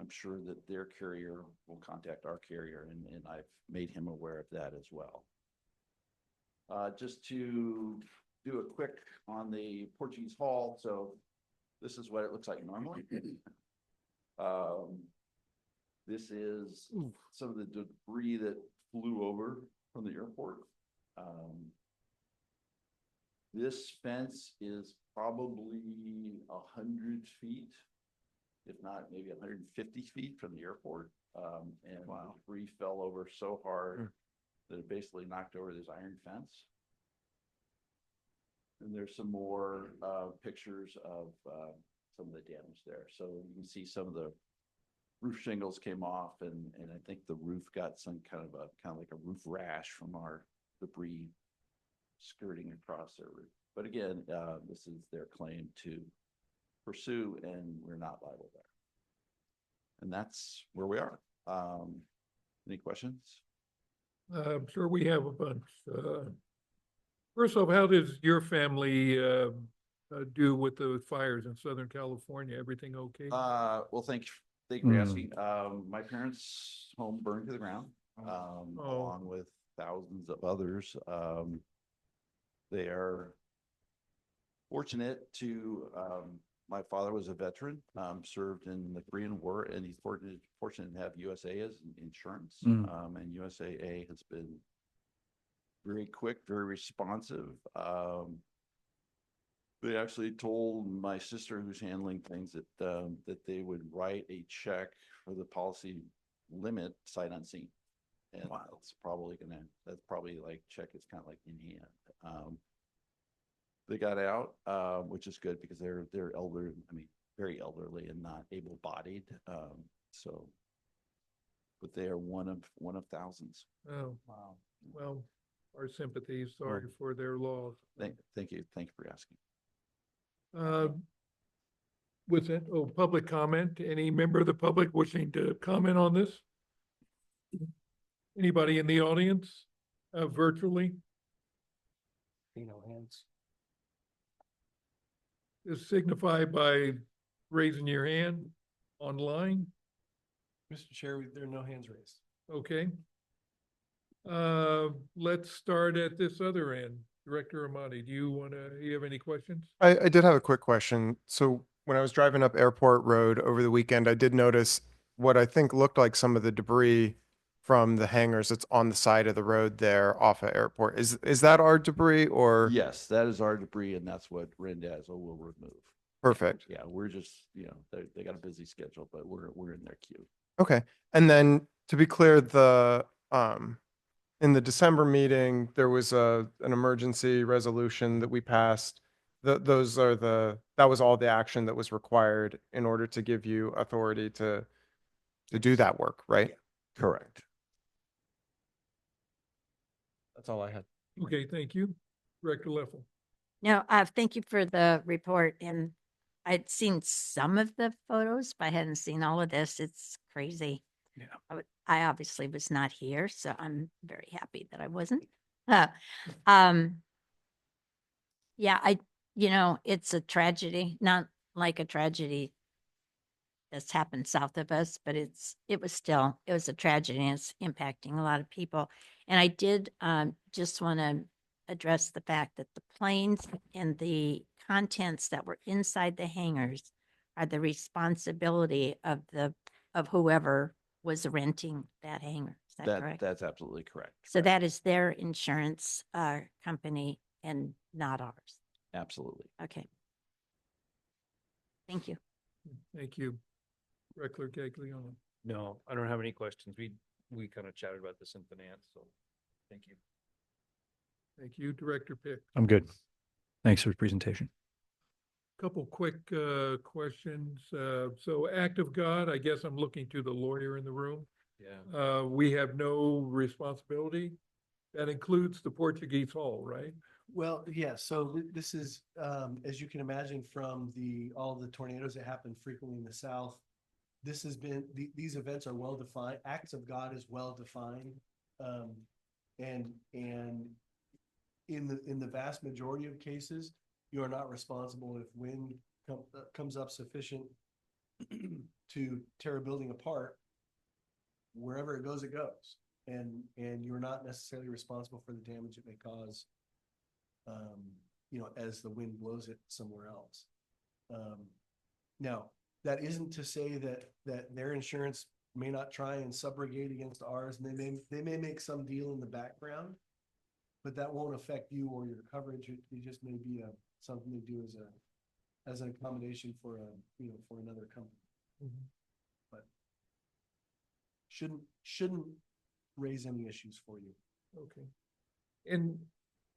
I'm sure that their carrier will contact our carrier, and I've made him aware of that as well. Just to do a quick on the Portuguese Hall. So this is what it looks like normally. This is some of the debris that flew over from the airport. This fence is probably 100 feet, if not maybe 150 feet from the airport. And the debris fell over so hard that it basically knocked over this iron fence. And there's some more pictures of some of the damage there. So you can see some of the roof shingles came off, and I think the roof got some kind of like a roof rash from our debris skirting across their roof. But again, this is their claim to pursue, and we're not liable there. And that's where we are. Any questions? I'm sure we have a bunch. First off, how does your family do with the fires in Southern California? Everything okay? Well, thank you for asking. My parents' home burned to the ground, along with thousands of others. They are fortunate to, my father was a veteran, served in the Korean War, and he's fortunate to have USAA as insurance. And USAA has been very quick, very responsive. They actually told my sister, who's handling things, that they would write a check for the policy limit sight unseen. And that's probably like check is kind of like in hand. They got out, which is good because they're elder, very elderly and not able-bodied. But they are one of thousands. Oh, wow. Well, our sympathies. Sorry for their loss. Thank you for asking. With that, public comment. Any member of the public wishing to comment on this? Anybody in the audience, virtually? No hands. Just signify by raising your hand online. Mr. Chair, there are no hands raised. Okay. Let's start at this other end. Director Amati, do you have any questions? I did have a quick question. So when I was driving up Airport Road over the weekend, I did notice what I think looked like some of the debris from the hangars that's on the side of the road there off of Airport. Is that our debris or? Yes, that is our debris, and that's what Randazzo will remove. Perfect. Yeah, we're just, they got a busy schedule, but we're in their queue. Okay. And then to be clear, in the December meeting, there was an emergency resolution that we passed. That was all the action that was required in order to give you authority to do that work, right? Correct. That's all I had. Okay, thank you. Director Leffel. No, thank you for the report. And I'd seen some of the photos, but I hadn't seen all of this. It's crazy. Yeah. I obviously was not here, so I'm very happy that I wasn't. Uh, um, yeah, it's a tragedy, not like a tragedy that's happened south of us, but it was a tragedy and it's impacting a lot of people. And I did just want to address the fact that the planes and the contents that were inside the hangars are the responsibility of whoever was renting that hangar. Is that correct? That's absolutely correct. So that is their insurance company and not ours. Absolutely. Okay. Thank you. Thank you. Director Gaglione. No, I don't have any questions. We kind of chatted about this in finance, so thank you. Thank you, Director Pick. I'm good. Thanks for the presentation. Couple quick questions. So act of God, I guess I'm looking to the lawyer in the room. Yeah. We have no responsibility. That includes the Portuguese Hall, right? Well, yeah, so this is, as you can imagine from all the tornadoes that happen frequently in the south, this has been, these events are well defined, acts of God is well defined. And in the vast majority of cases, you are not responsible if wind comes up sufficient to tear a building apart. Wherever it goes, it goes. And you're not necessarily responsible for the damage it may cause, as the wind blows it somewhere else. Now, that isn't to say that their insurance may not try and subrogate against ours, and they may make some deal in the background, but that won't affect you or your coverage. It just may be something they do as an accommodation for for another company. Mhm. But shouldn't raise any issues for you. Okay. And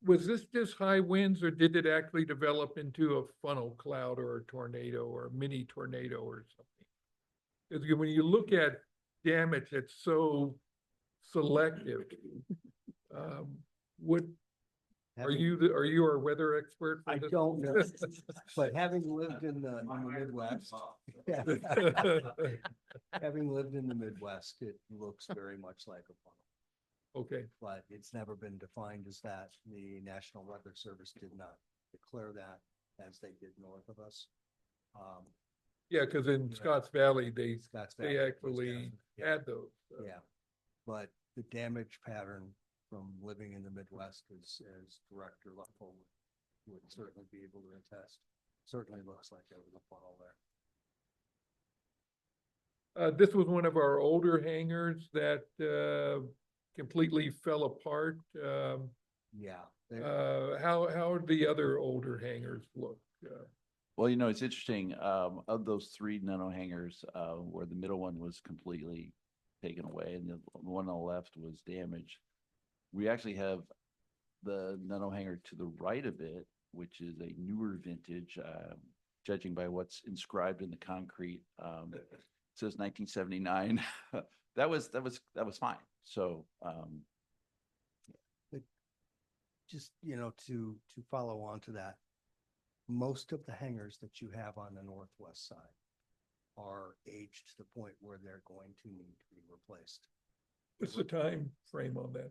was this just high winds or did it actually develop into a funnel cloud or a tornado or a mini tornado or something? Because when you look at damage, it's so selective. What, are you our weather expert? I don't know, but having lived in the Midwest, having lived in the Midwest, it looks very much like a funnel. Okay, But it's never been defined as that. The National Weather Service did not declare that as they did north of us. yeah, because in Scotts Valley, Scotts they Valley was actually definitely- had those. Yeah, but the damage pattern from living in the Midwest as Director Leffel would certainly be able to attest. Certainly looks like there was a funnel there. This was one of our older hangars that completely fell apart. Yeah. How the other older hangars look? Well, it's interesting, of those three nano hangars, where the middle one was completely taken away and the one on the left was damaged. We actually have the nano hangar to the right of it, which is a newer vintage, judging by what's inscribed in the concrete. It says 1979. That was fine. So, Just, to follow on to that, most of the hangars that you have on the northwest side are aged to the point where they're going to need to be replaced. What's the time frame on that?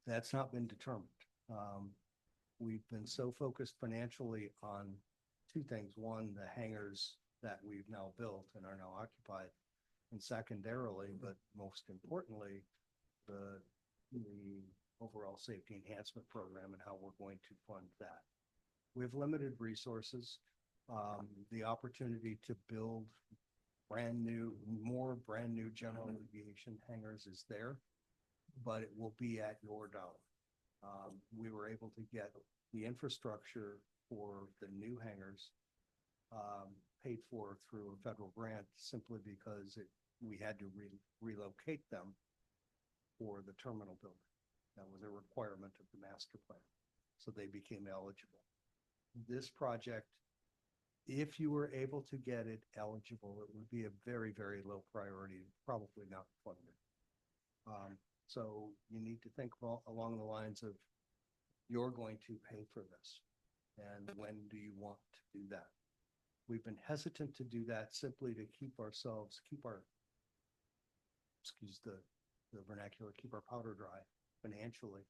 That's not been determined. We've been so focused financially on two things. One, the hangars that we've now built and are now occupied. And secondarily, but most importantly, the overall safety enhancement program and how we're going to fund that. We have limited resources. The opportunity to build more brand new general aviation hangars is there, but it will be at your dollar. We were able to get the infrastructure for the new hangars paid for through a federal grant simply because we had to relocate them for the terminal building. That was a requirement of the master plan. So they became eligible. This project, if you were able to get it eligible, it would be a very, very low priority, probably not funded. So you need to think along the lines of, you're going to pay for this. And when do you want to do that? We've been hesitant to do that simply to keep our excuse the vernacular, keep our powder dry financially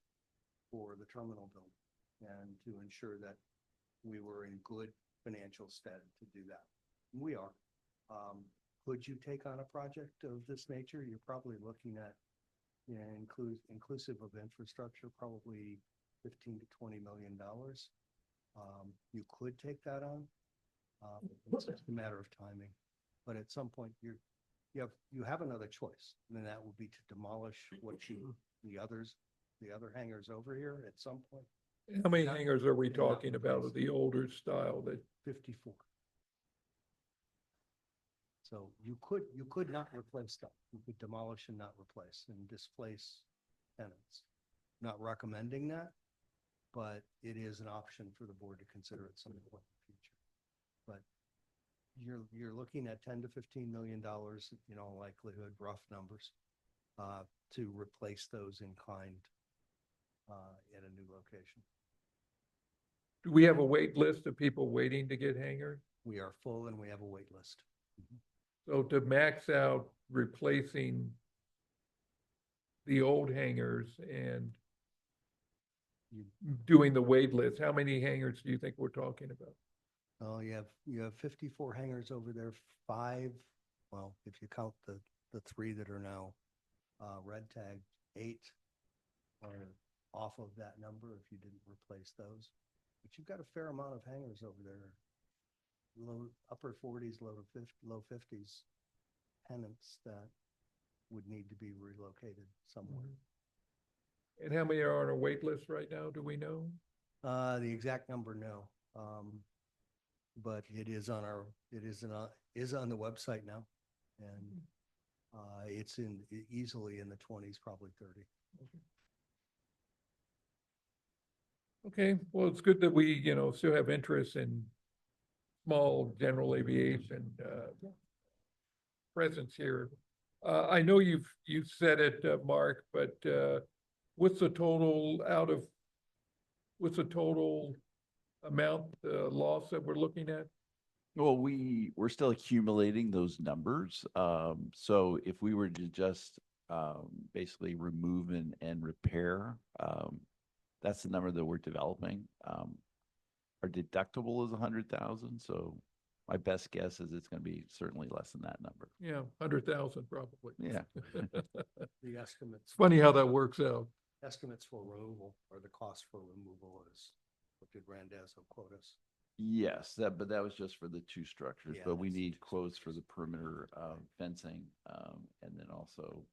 for the terminal building and to ensure that we were in good financial stead to do that. And we are. Could you take on a project of this nature? You're probably looking at, you know, inclusive of infrastructure, probably 15 to $20 million. You could take that on. It's just a matter of timing. But at some point, you have another choice, and then that would be to demolish the other hangars over here at some point. How many hangars are we talking about of the older style that? 54. So you could not replace them. You could demolish and not replace and displace tenants. Not recommending that, but it is an option for the board to consider at some point in the future. But you're looking at 10 to $15 million, you know, likelihood, rough numbers, to replace those in kind at a new location. Do we have a wait list of people waiting to get hangars? We are full and we have a wait list. So to max out replacing the old hangars and doing the wait list, how many hangars do you think we're talking about? Oh, you have 54 hangars over there, 5, well, if you count the 3 that are now red tagged, 8 are off of that number if you didn't replace those. But you've got a fair amount of hangars over there. Upper 40s, low 50s tenants that would need to be relocated somewhere. And how many are on a wait list right now? Do we know? The exact number, no. But it is on the website now. And it's easily in the 20s, probably 30. Okay, well, it's good that we, you know, still have interest in small general aviation presence here. I know you've said it, Mark, but what's the total amount loss that we're looking at? Well, we're still accumulating those numbers. So if we were to just basically remove and repair, that's the number that we're developing. Our deductible is 100,000. So my best guess is it's going to be certainly less than that number. Yeah, 100,000 probably. Yeah. The estimates. It's funny how that works out. Estimates for removal or the cost for removal is what did Randazzo quote us? Yes, but that was just for the 2 structures, Yeah, but we that's the need 2 quotes for the structures. perimeter fencing, and then also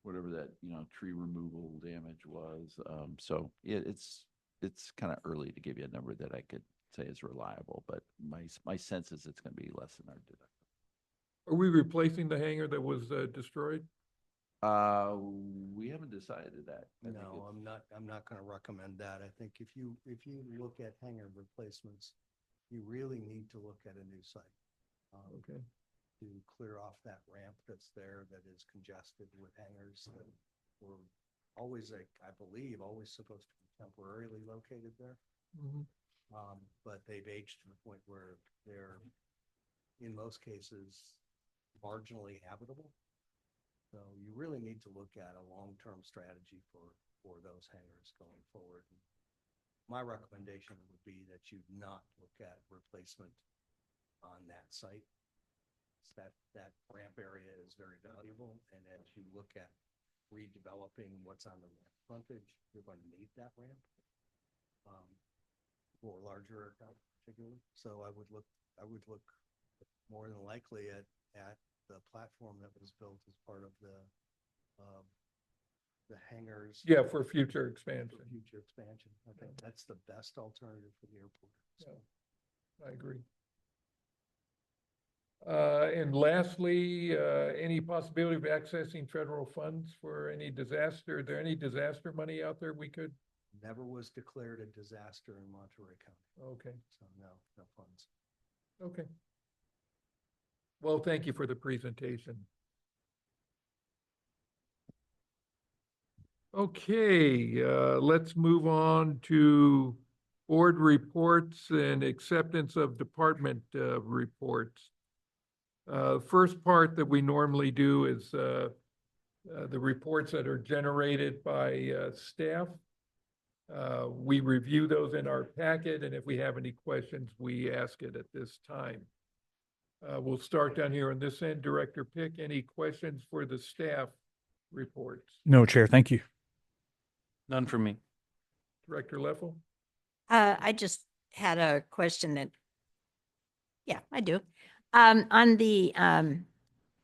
whatever that, you know, tree removal damage was. So it's kind of early to give you a number that I could say is reliable, but my sense is it's going to be less than our deductible. Are we replacing the hangar that was destroyed? We haven't decided that. No, I'm not going to recommend that. I think if you look at hangar replacements, you really need to look at a new site. Okay. To clear off that ramp that's there that is congested with hangars that were always, I believe, always supposed to be temporarily located there. Mhm. But they've aged to the point where they're, in most cases, marginally habitable. So you really need to look at a long-term strategy for those hangars going forward. My recommendation would be that you not look at replacement on that site. That ramp area is very valuable, and as you look at redeveloping what's on the ramp frontage, you're going to need that ramp for larger aircraft particularly. So I would look more than likely at the platform that was built as part of the hangars. Yeah, for future expansion. For future expansion. I think that's the best alternative for the airport. So. Yeah, I agree. And lastly, any possibility of accessing federal funds for any disaster? Is there any disaster money out there we could? Never was declared a disaster in Monterey County. Okay. So no funds. Okay. Well, thank you for the presentation. Okay, let's move on to board reports and acceptance of department reports. First part that we normally do is the reports that are generated by staff. We review those in our packet, and if we have any questions, we ask it at this time. We'll start down here on this end. Director Pick, any questions for the staff reports? No, Chair, thank you. None for me. Director Leffel? I just had a question that, yeah, I do. On the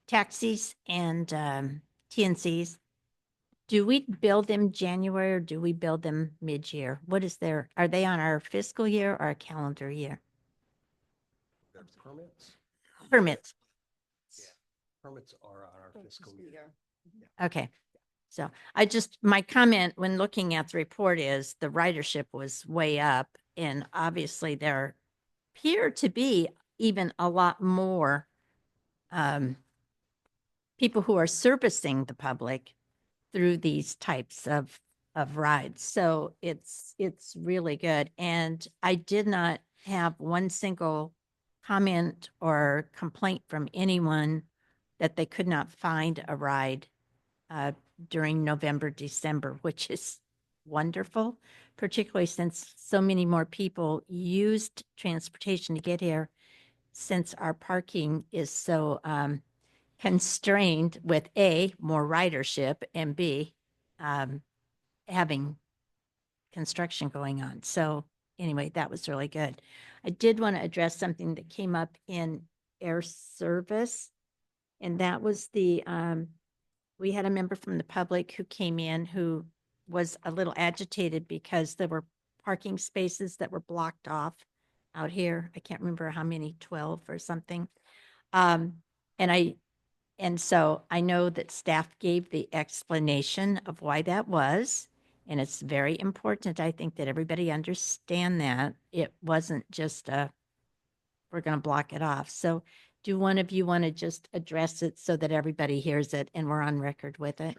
taxis and TNCs, do we build them January or do we build them mid-year? What is their, are they on our fiscal year or our calendar year? Their permits? Permits. Yeah, permits are on our fiscal year. Okay. So I just, my comment when looking at the report is the ridership was way up, and obviously there appear to be even a lot more people who are servicing the public through these types of rides. So it's really good. And I did not have one single comment or complaint from anyone that they could not find a ride during November, December, which is wonderful, particularly since so many more people used transportation to get here, since our parking is so constrained with A, more ridership, and B, having construction going on. So anyway, that was really good. I did want to address something that came up in air service, and that was the we had a member from the public who came in who was a little agitated because there were parking spaces that were blocked off out here. I can't remember how many, 12 or something. And so I know that staff gave the explanation of why that was, and it's very important, I think, that everybody understand that. It wasn't just we're going to block it off. So do one of you want to just address it so that everybody hears it and we're on record with it?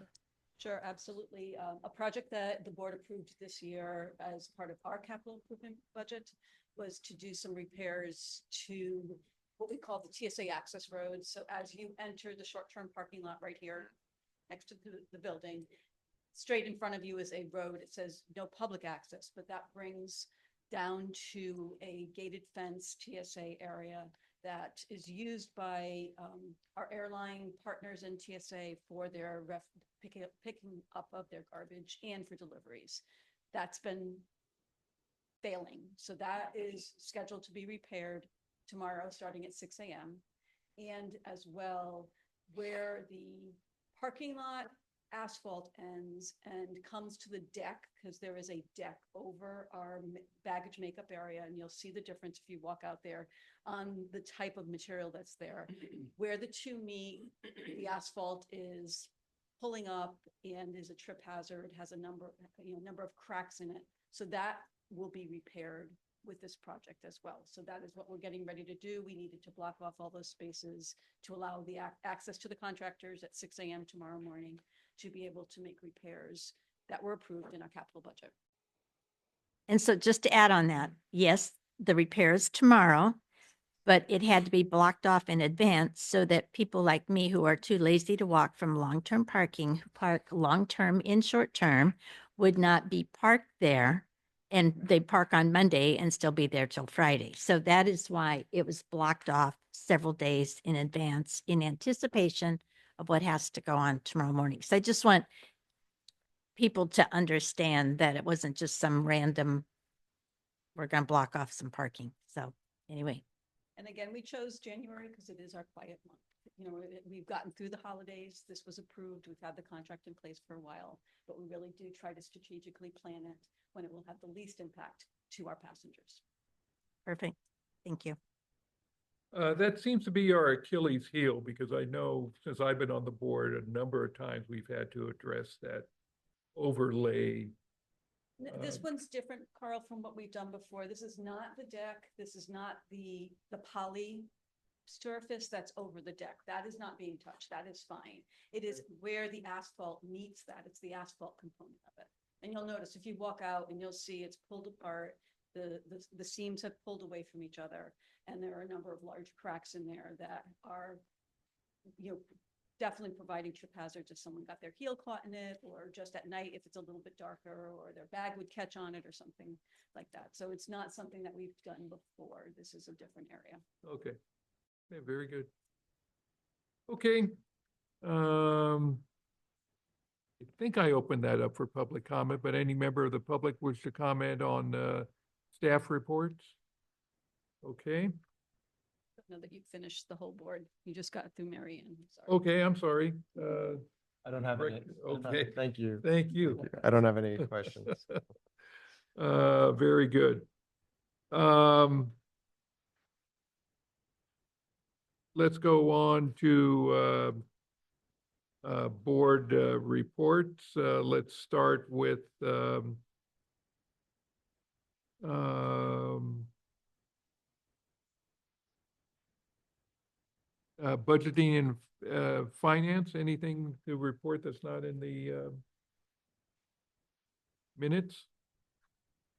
Sure, absolutely. A project that the board approved this year as part of our capital improvement budget was to do some repairs to what we call the TSA access roads. So as you enter the short-term parking lot right here next to the building, straight in front of you is a road. It says no public access, but that brings down to a gated fence TSA area that is used by our airline partners in TSA for their picking up of their garbage and for deliveries. That's been failing. So that is scheduled to be repaired tomorrow, starting at 6 a.m. And as well, where the parking lot asphalt ends and comes to the deck, because there is a deck over our baggage makeup area, and you'll see the difference if you walk out there on the type of material that's there. Where the two meet, the asphalt is pulling up and is a trip hazard, has a number of cracks in it. So that will be repaired with this project as well. So that is what we're getting ready to do. We needed to block off all those spaces to allow the access to the contractors at 6 a.m. tomorrow morning to be able to make repairs that were approved in our capital budget. And so just to add on that, yes, the repairs tomorrow, but it had to be blocked off in advance so that people like me who are too lazy to walk from long-term parking, who park long-term in short-term, would not be parked there, and they park on Monday and still be there till Friday. So that is why it was blocked off several days in advance in anticipation of what has to go on tomorrow morning. So I just want people to understand that it wasn't just some random, we're going to block off some parking. So anyway. And again, we chose January because it is our quiet month. You know, we've gotten through the holidays. This was approved. We've had the contract in place for a while, but we really do try to strategically plan it when it will have the least impact to our passengers. Perfect. Thank you. That seems to be our Achilles heel, because I know since I've been on the board, a number of times we've had to address that overlay. This one's different, Carl, from what we've done before. This is not the deck. This is not the poly surface that's over the deck. That is not being touched. That is fine. It is where the asphalt meets that. It's the asphalt component of it. And you'll notice if you walk out and you'll see it's pulled apart, the seams have pulled away from each other. And there are a number of large cracks in there that are, definitely providing trip hazards if someone got their heel caught in it, or just at night if it's a little bit darker, or their bag would catch on it or something like that. So it's not something that we've done before. This is a different area. Okay. Yeah, very good. Okay. I think I opened that up for public comment, but any member of the public wish to comment on staff reports? Okay, Know that you finished the whole board. You just got through Mary Ann. Sorry. okay, I'm sorry. I don't have Rick, any. okay. Thank you. Thank you. I don't have any questions. Very good. Let's go on to board reports. Let's start with budgeting and finance. Anything to report that's not in the minutes?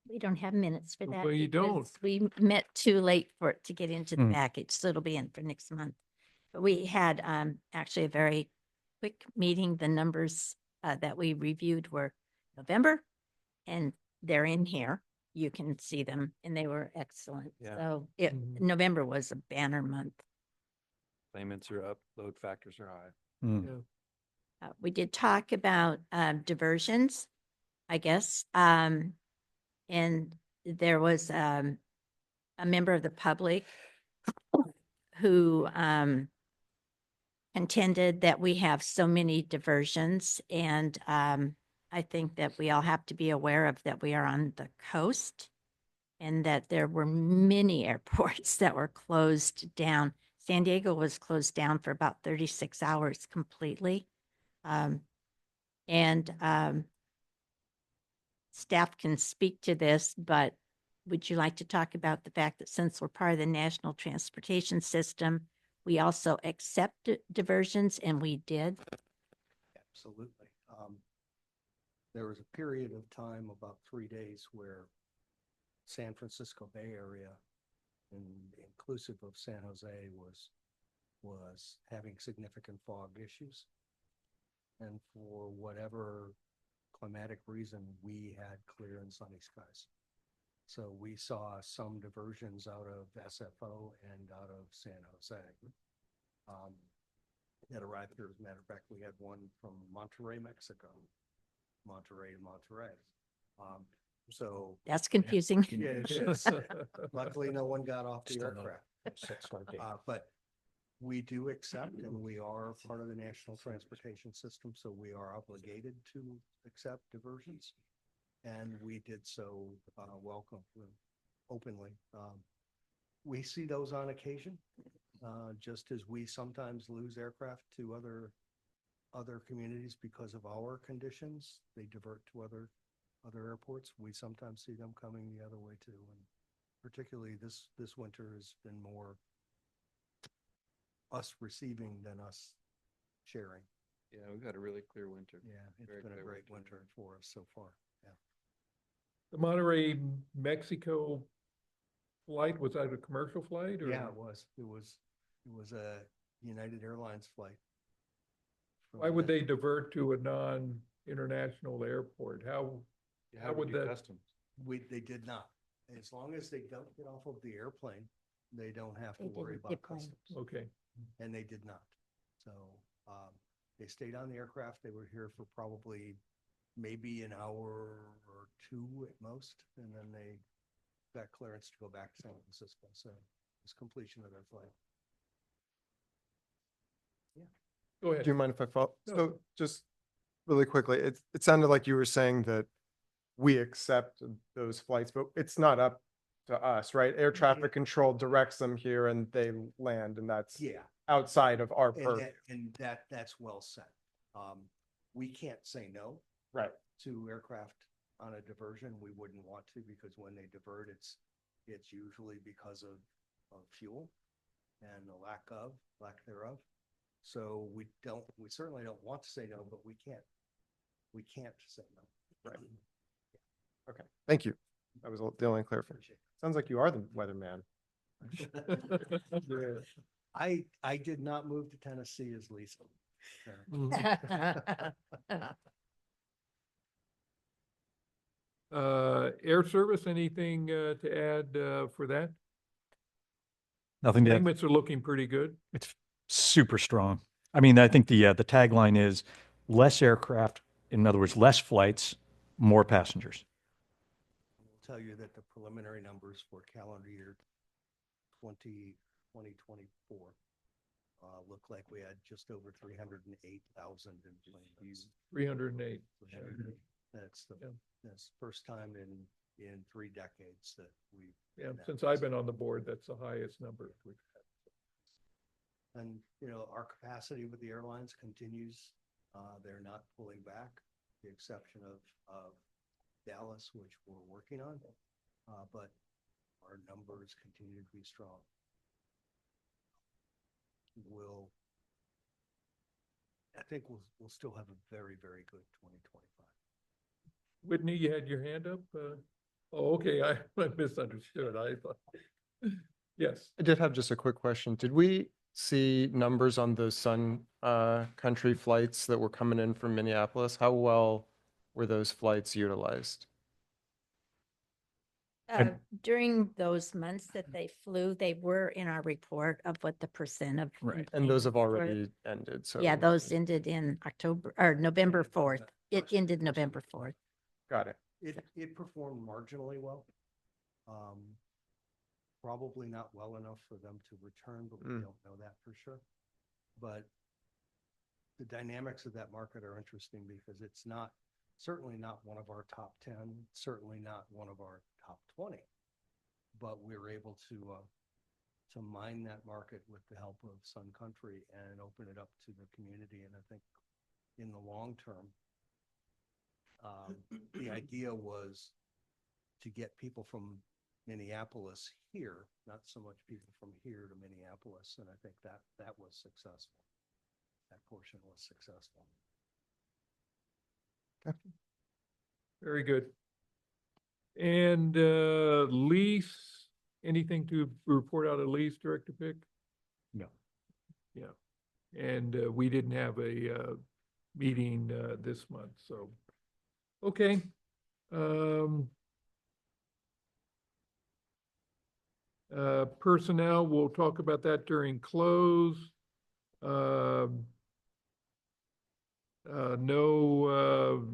We don't have minutes for that. Well, you don't. because We met too late for it to get into the Hmm. package, so it'll be in for next month. But we had actually a very quick meeting. The numbers that we reviewed were November, and they're in here. You can see them, and they were excellent. Yeah. So Mhm. November was a banner month. Claimants are up, load factors are high. Hmm. We did talk about diversions, I guess. And there was a member of the public who contended that we have so many diversions. And I think that we all have to be aware of that we are on the coast and that there were many airports that were closed down. San Diego was closed down for about 36 hours completely. And staff can speak to this, but would you like to talk about the fact that since we're part of the national transportation system, we also accept diversions, and we did? Absolutely. There was a period of time, about 3 days, where San Francisco Bay Area, and inclusive of San Jose, was having significant fog issues. And for whatever climatic reason, we had clear and sunny skies. So we saw some diversions out of SFO and out of San Jose. That arrived here. As a matter of fact, we had one from Monterrey, Mexico, Monterrey to Monterrey. So That's confusing. yeah, it is. Luckily, no one got off the aircraft. But we do accept, and we are part of the national transportation system, so we are obligated to accept diversions. And we did so openly. We see those on occasion, just as we sometimes lose aircraft to other communities because of our conditions. They divert to other airports. We sometimes see them coming the other way too. And particularly this winter has been more us receiving than us sharing. Yeah, we've had a really clear winter. Yeah, it's Very been a clear great winter. winter for us so far. Yeah. The Monterey, Mexico flight, was that a commercial flight or? Yeah, it was. It was a United Airlines flight. Why would they divert to a non-international airport? How would do that? customs? They did not. As long as they don't get off of the airplane, they don't have to They worry didn't about decline. customs. Okay, And they did not. So they stayed on the aircraft. They were here for probably maybe an hour or two at most, and then they got clearance to go back to San Francisco. So it's completion of their flight. go ahead. Do you mind if I follow? No. So just really quickly, it sounded like you were saying that we accept those flights, but it's not up to us, right? Air traffic control directs them here and they land, and that's Yeah. outside of our And purview. that's well said. We can't say no Right. to aircraft on a diversion. We wouldn't want to, because when they divert, it's usually because of fuel and the lack thereof. So we certainly don't want to say no, but we can't say no. Right. Okay, thank you. That was the only clarification. Sounds like you are the weatherman. Yeah. I did not move to Tennessee as Lisa. Air service, anything to add for that? Nothing to add. Payments are looking pretty good. It's super strong. I mean, I think the tagline is less aircraft, in other words, less flights, more passengers. I'll tell you that the preliminary numbers for calendar year 2024 look like we had just over 308,000 employees. 308. That's Yeah. that's first time in 3 decades that we. Yeah, since I've been on the board, that's the highest number we've had. And, our capacity with the airlines continues. They're not pulling back, the exception of Dallas, which we're working on. But our numbers continue to be strong. I think we'll still have a very, very good 2025. Whitney, you had your hand up? Oh, okay, I misunderstood. I thought, yes. I did have just a quick question. Did we see numbers on those Sun Country flights that were coming in from Minneapolis? How well were those flights utilized? During those months that they flew, they were in our report of what the percent of. Right. And those have enplanements were. already ended, so. Yeah, those ended in October or November 4th. It ended November 4th. Got it. It performed marginally well. Probably not well enough for them to return, but we don't know that for sure. But the dynamics of that market are interesting because it's certainly not one of our top 10, certainly not one of our top 20. But we're able to mine that market with the help of Sun Country and open it up to the community. And I think in the long term, the idea was to get people from Minneapolis here, not so much people from here to Minneapolis. And I think that was successful. That portion was successful. Very good. And lease, anything to report out of lease, Director Pick? No. Yeah. And we didn't have a meeting this month, so, okay. Personnel, we'll talk about that during close. No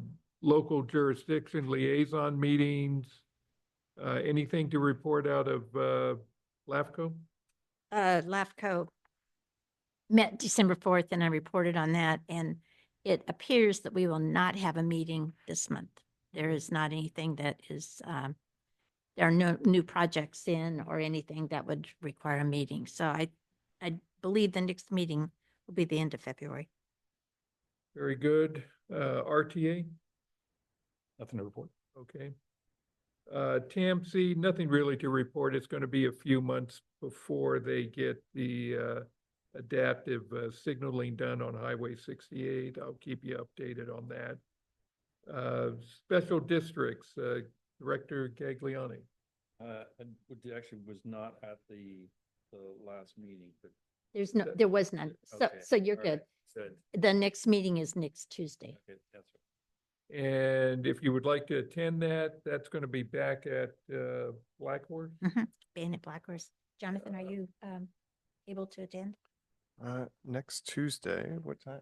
local jurisdiction liaison meetings. Anything to report out of LAFCO? LAFCO met December 4th and I reported on that. And it appears that we will not have a meeting this month. There is not anything that is, there are no new projects in or anything that would require a meeting. So I believe the next meeting will be the end of February. Very good. RTA? Nothing to report. Okay. TAMC, nothing really to report. It's going to be a few months before they get the adaptive signaling done on Highway 68. I'll keep you updated on that. Special districts, Director Gagliani. Actually was not at the last meeting, but. There was none. So you're all good. right, good. The next meeting is next Tuesday. Okay, that's right. And if you would like to attend that, that's going to be back at Blackhorse. Being at Blackhorse. Jonathan, are you able to attend? Next Tuesday, what time?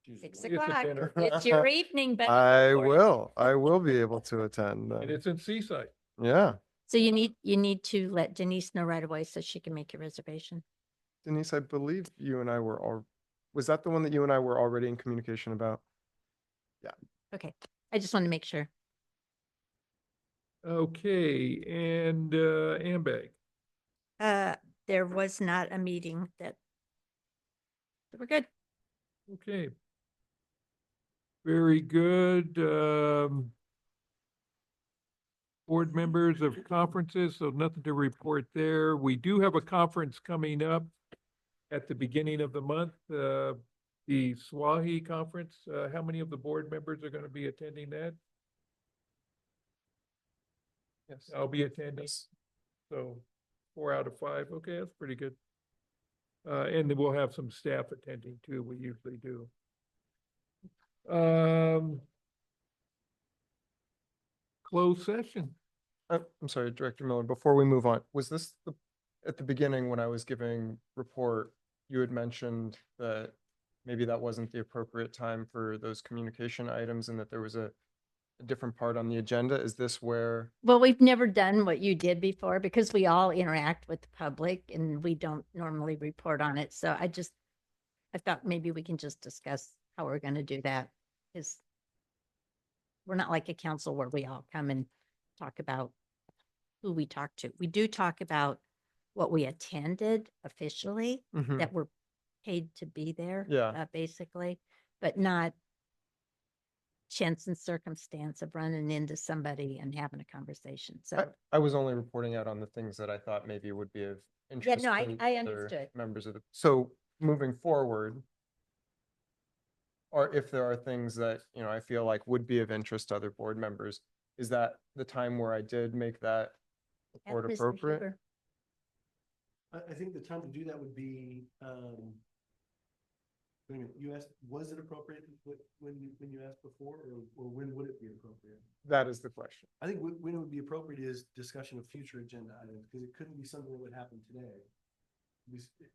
6 It's a o'clock. dinner. It's your evening, but. I will be able to attend. And it's in Seaside. Yeah. So you need to let Denise know right away so she can make your reservation. Denise, I believe you and I was that the one that you and I were already in communication about? Yeah. Okay. I just want to make sure. Okay, and AMBAG. There was not a meeting that. We're good. Okay. Very good. Board members of conferences, so nothing to report there. We do have a conference coming up at the beginning of the month, the SWAHI conference. How many of the board members are going to be attending that? Yes. I'll be attending. Yes. So 4 out of 5. Okay, that's pretty good. And then we'll have some staff attending too. We usually do. Closed session. I'm sorry, Director Miller, before we move on, was this at the beginning when I was giving report, you had mentioned that maybe that wasn't the appropriate time for those communication items and that there was a different part on the agenda? Is this where, Well, we've never done what you did before because we all interact with the public and we don't normally report on it. So I thought maybe we can just discuss how we're going to do that. Because we're not like a council where we all come and talk about who we talk to. We do talk about what we attended officially, Mhm. that we're paid to be there. Yeah. Basically, but not chance and circumstance of running into somebody and having a conversation. So I was only reporting out on the things that I thought maybe would be of yeah, interest no, to I other understood. members of the, so moving forward, or if there are things that, I feel like would be of interest to other board members, is that the time where I did make that Yeah, report Mr. appropriate? Huber. I think the time to do that would be, wait a minute, you asked, was it appropriate when you asked before, or when would it be appropriate? That is the question. I think when it would be appropriate is discussion of future agenda items, because it couldn't be something that would happen today.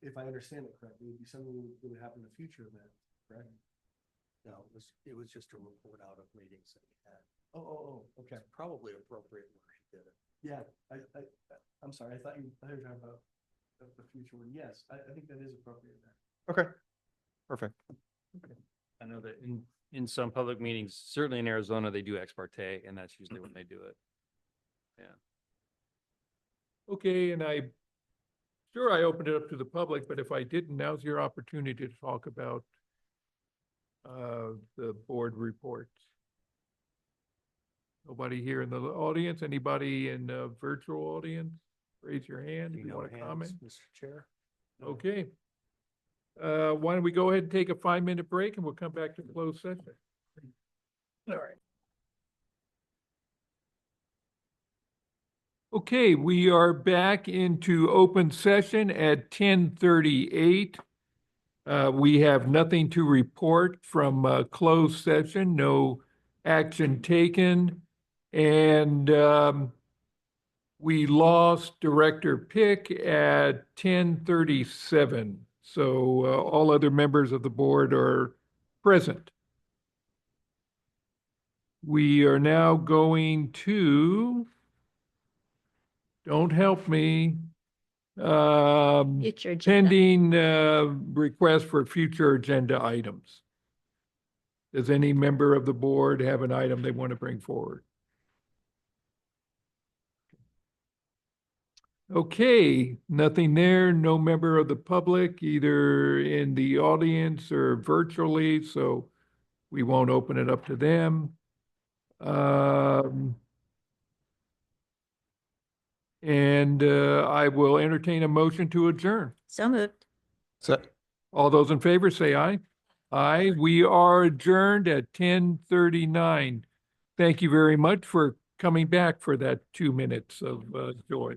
If I understand it correctly, it would be something that would happen in a future event, correct? No, it was just a report out of meetings that we had. Okay. It's probably appropriate where he did it. Yeah, I'm sorry, I thought you were talking about the future one. Yes, I think that is appropriate there. Okay, perfect. I know that in some public meetings, certainly in Arizona, they do ex parte, and that's usually when they do it. Okay, and sure I opened it up to the public, but if I didn't, now's your opportunity to talk about the board reports. Nobody here in the audience? Anybody in the virtual audience? Raise your hand if you want to comment. Mr. Chair? Okay. Why don't we go ahead and take a 5-minute break and we'll come back to closed session. All right. Okay, we are back into open session at 10:38. We have nothing to report from closed session, no action taken. And we lost Director Pick at 10:37. So all other members of the board are present. We are now going to, don't help me, Future agenda. pending request for future agenda items. Does any member of the board have an item they want to bring forward? Okay, nothing there. No member of the public, either in the audience or virtually, so we won't open it up to them. And I will entertain a motion to adjourn. So moved. So, All those in favor say aye. Aye. We are adjourned at 10:39. Thank you very much for coming back for that 2 minutes of joy.